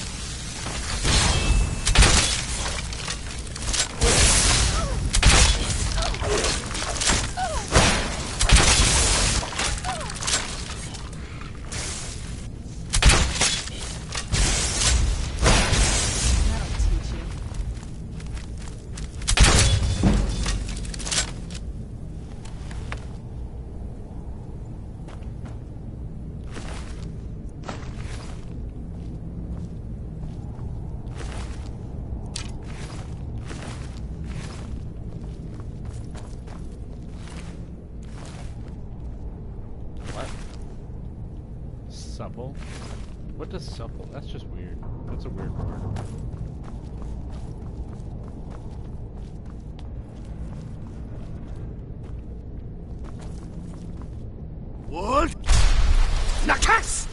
What? Supple? What does supple? That's just weird. That's a weird word. What? Nakast!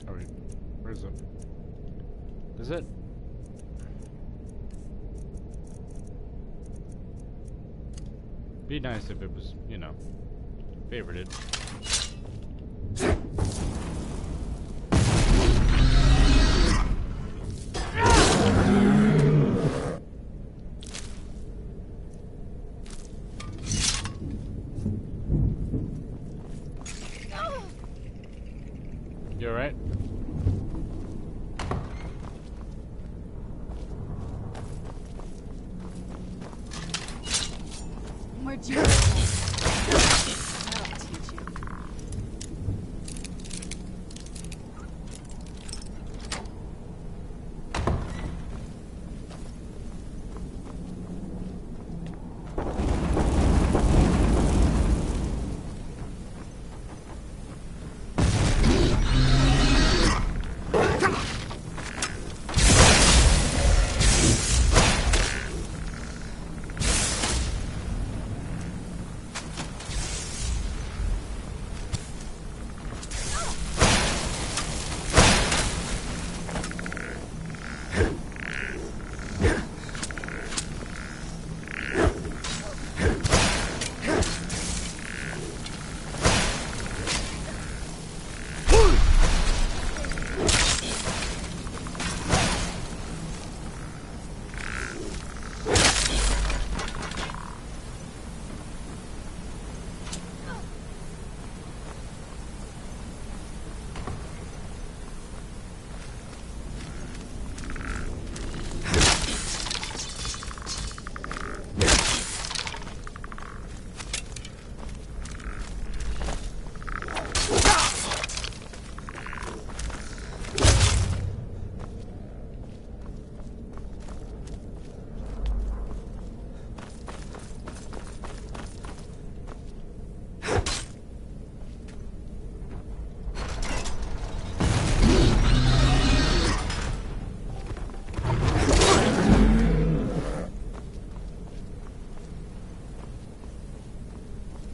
Alright. Where's it? Is it? Be nice if it was, you know, favorited. You alright? Where'd you go? That'll teach you.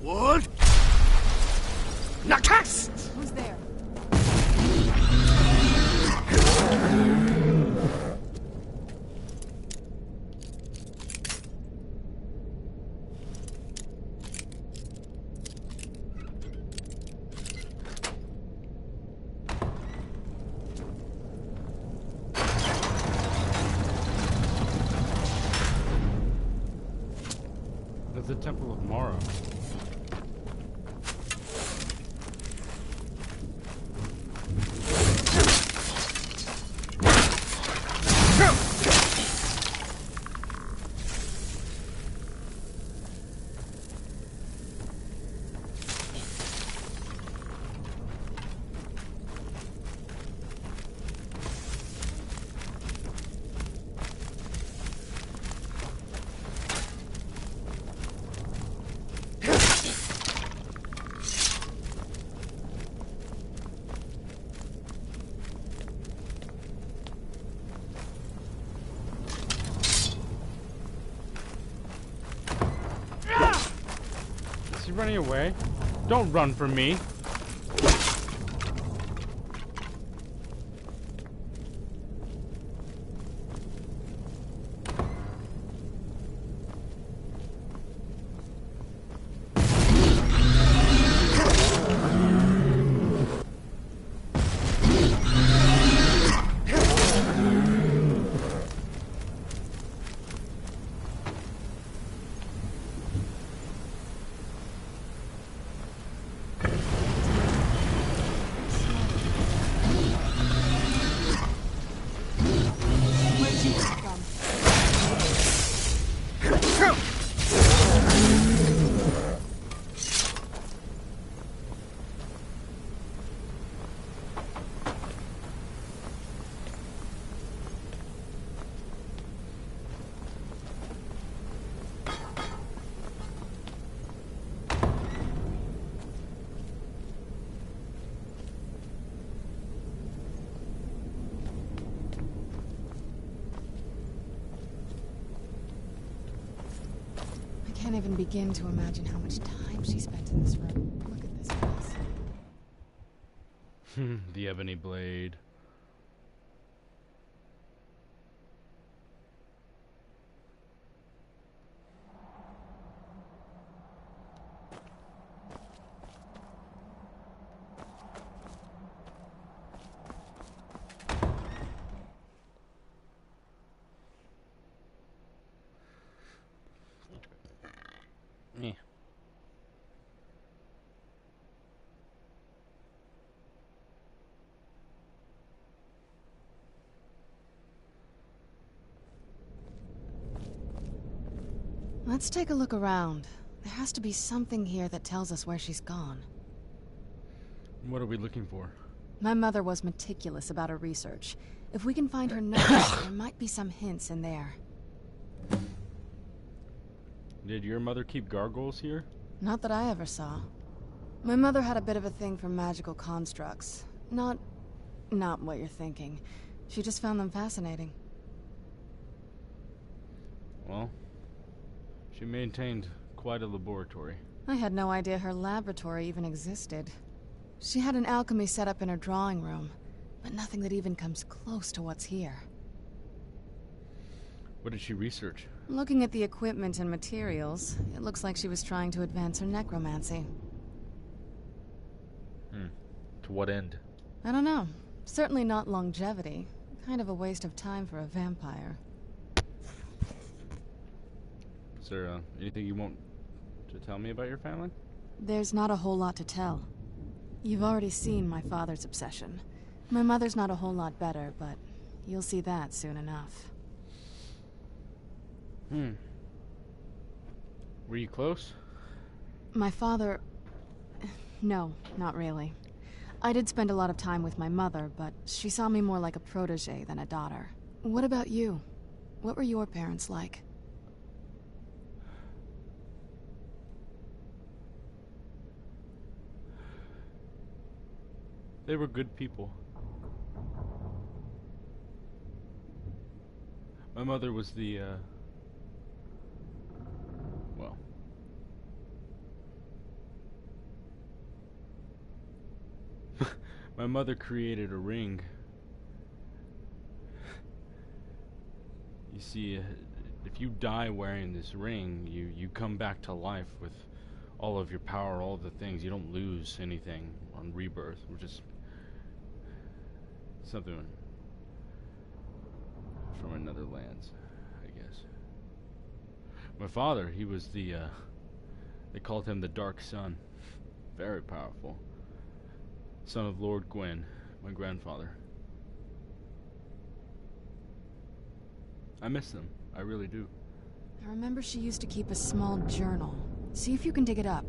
What? Nakast! Who's there? That's the Temple of Mara. running away? Don't run from me. I can't even begin to imagine how much time she spent in this room. Look at this mess. The ebony blade. Yeah. Let's take a look around. There has to be something here that tells us where she's gone. What are we looking for? My mother was meticulous about her research. If we can find her notes, there might be some hints in there. Did your mother keep gargoyles here? Not that I ever saw. My mother had a bit of a thing for magical constructs. Not what you're thinking. She just found them fascinating. Well, she maintained quite a laboratory. I had no idea her laboratory even existed. She had an alchemy set up in her drawing room, but nothing that even comes close to what's here. What did she research? Looking at the equipment and materials, it looks like she was trying to advance her necromancy. To what end? I don't know. Certainly not longevity. Kind of a waste of time for a vampire. Is there anything you want to tell me about your family? There's not a whole lot to tell. You've already seen my father's obsession. My mother's not a whole lot better, but you'll see that soon enough. Were you close? My father... No, not really. I did spend a lot of time with my mother, but she saw me more like a protege than a daughter. What about you? What were your parents like? They were good people. My mother was the, well... My mother created a ring. You see, if you die wearing this ring, you come back to life with all of your power, all of the things. You don't lose anything on rebirth, which is something from another lands, I guess. My father, he was the, they called him the Dark Sun. Very powerful. Son of Lord Gwyn, my grandfather. I miss them. I really do. I remember she used to keep a small journal. See if you can dig it up.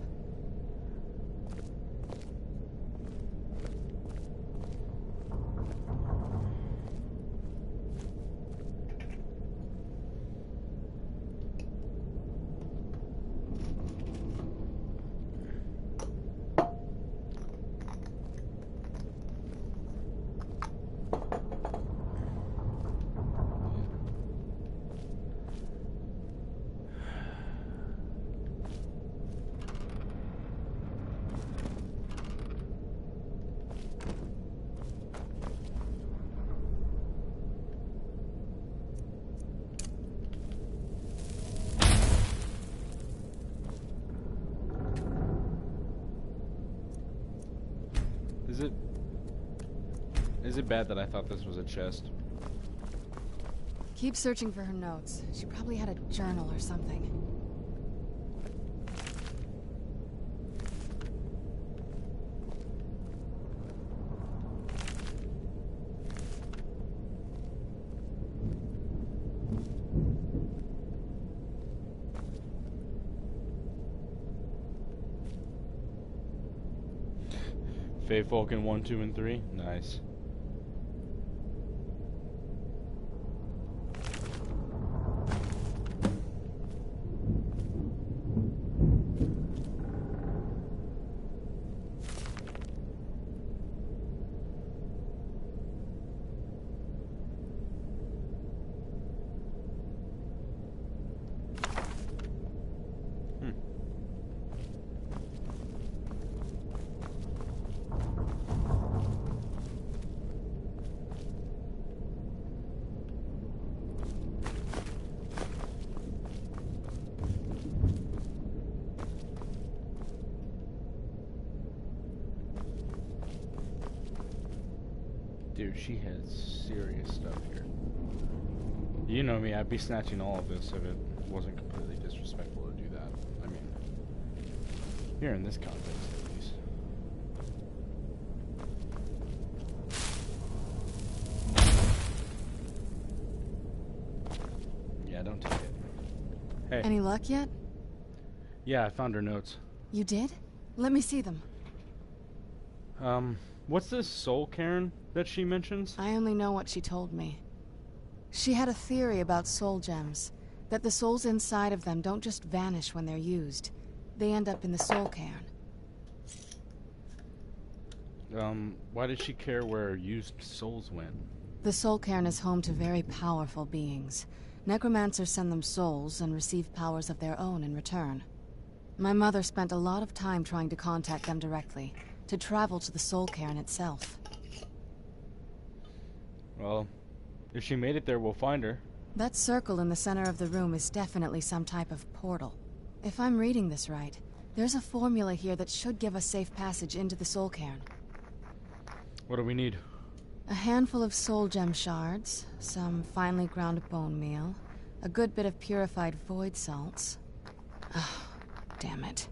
Is it bad that I thought this was a chest? Keep searching for her notes. She probably had a journal or something. Fae Falcon 1, 2, and 3. Nice. Dude, she has serious stuff here. You know me, I'd be snatching all of this if it wasn't completely disrespectful to do that. I mean, here in this context, at least. Yeah, don't take it. Hey. Any luck yet? Yeah, I found her notes. You did? Let me see them. What's this soul cairn that she mentions? I only know what she told me. She had a theory about soul gems, that the souls inside of them don't just vanish when they're used. They end up in the soul cairn. Why does she care where used souls went? The soul cairn is home to very powerful beings. Necromancers send them souls and receive powers of their own in return. My mother spent a lot of time trying to contact them directly, to travel to the soul cairn itself. Well, if she made it there, we'll find her. That circle in the center of the room is definitely some type of portal. If I'm reading this right, there's a formula here that should give us safe passage into the soul cairn. What do we need? A handful of soul gem shards, some finely ground bone meal, a good bit of purified void salts. Oh, damn it.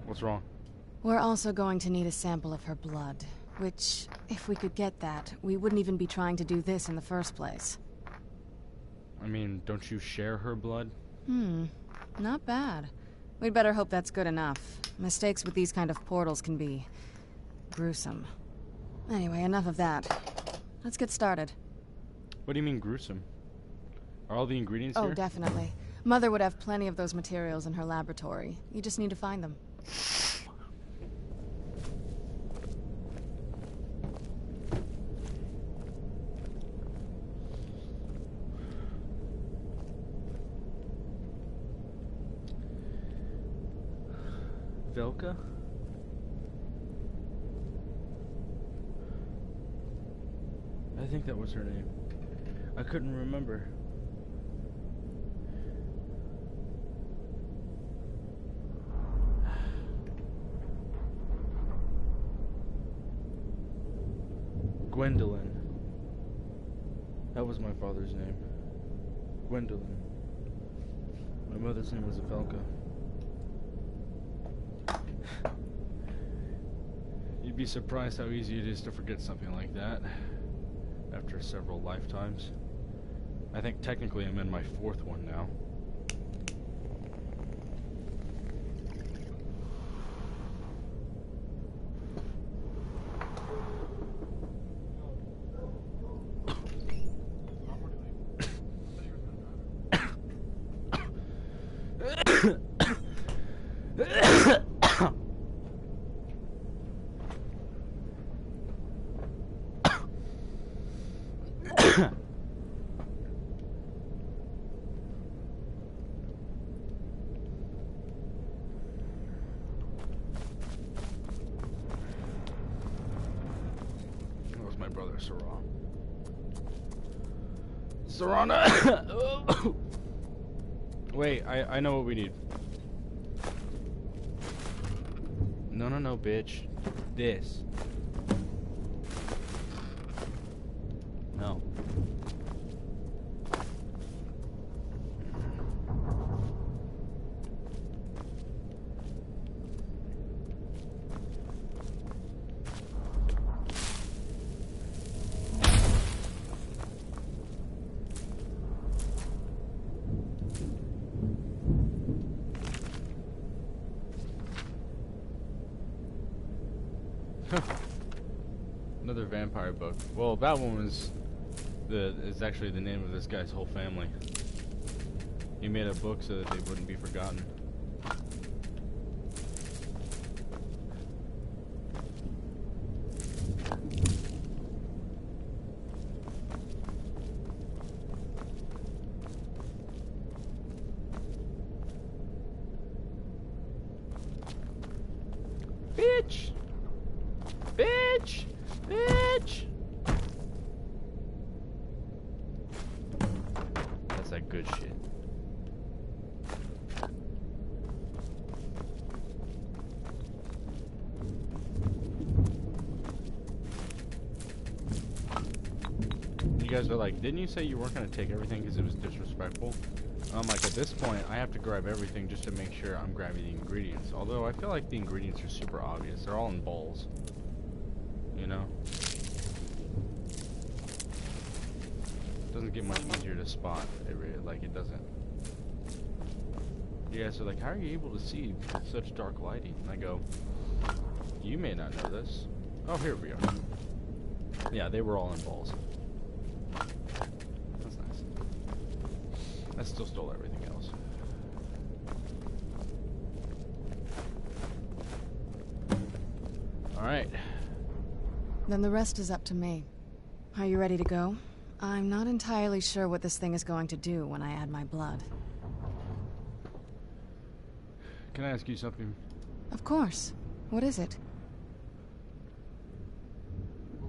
What's wrong? We're also going to need a sample of her blood, which, if we could get that, we wouldn't even be trying to do this in the first place. I mean, don't you share her blood? Not bad. We'd better hope that's good enough. Mistakes with these kind of portals can be gruesome. Anyway, enough of that. Let's get started. What do you mean gruesome? Are all the ingredients here? Oh, definitely. Mother would have plenty of those materials in her laboratory. You just need to find them. Velka? I think that was her name. I couldn't remember. Gwendolyn. That was my father's name. Gwendolyn. My mother's name was Velka. You'd be surprised how easy it is to forget something like that after several lifetimes. I think technically I'm in my 4th one now. Serana! Wait, I know what we need. No, bitch. This. Another vampire book. Well, that one was is actually the name of this guy's whole family. He made a book so that they wouldn't be forgotten. Bitch! Bitch! Bitch! That's that good shit. You guys are like, didn't you say you weren't going to take everything because it was disrespectful? I'm like, at this point, I have to grab everything just to make sure I'm grabbing the ingredients. Although, I feel like the ingredients are super obvious. They're all in bowls. You know? It doesn't get much easier to spot. It doesn't. You guys are like, how are you able to see with such dark lighting? And I go, you may not know this. Oh, here we are. Yeah, they were all in bowls. That's nice. I still stole everything else. Alright. Then the rest is up to me. Are you ready to go? I'm not entirely sure what this thing is going to do when I add my blood. Can I ask you something? Of course. What is it?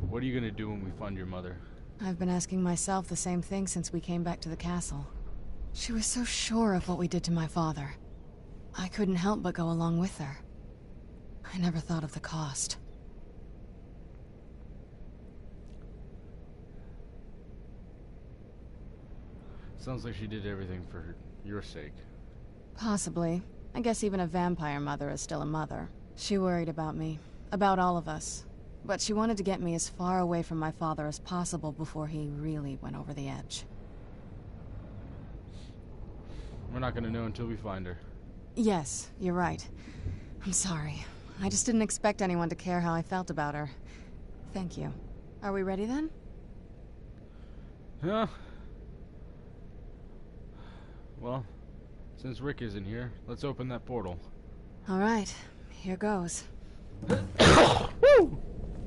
What are you gonna do when we find your mother? I've been asking myself the same thing since we came back to the castle. She was so sure of what we did to my father. I couldn't help but go along with her. I never thought of the cost. Sounds like she did everything for your sake. Possibly. I guess even a vampire mother is still a mother. She worried about me. About all of us. But she wanted to get me as far away from my father as possible before he really went over the edge. We're not gonna know until we find her. Yes, you're right. I'm sorry. I just didn't expect anyone to care how I felt about her. Thank you. Are we ready then? Yeah. Well, since Rick isn't here, let's open that portal. All right, here goes. Woo!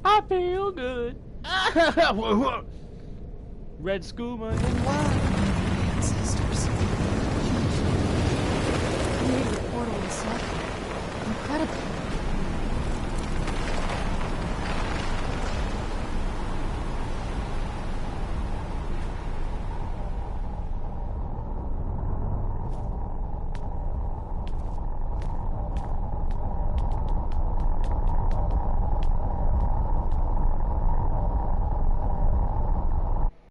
I feel good. Red scuba and wine. Ancestors. Created a portal in Incredible.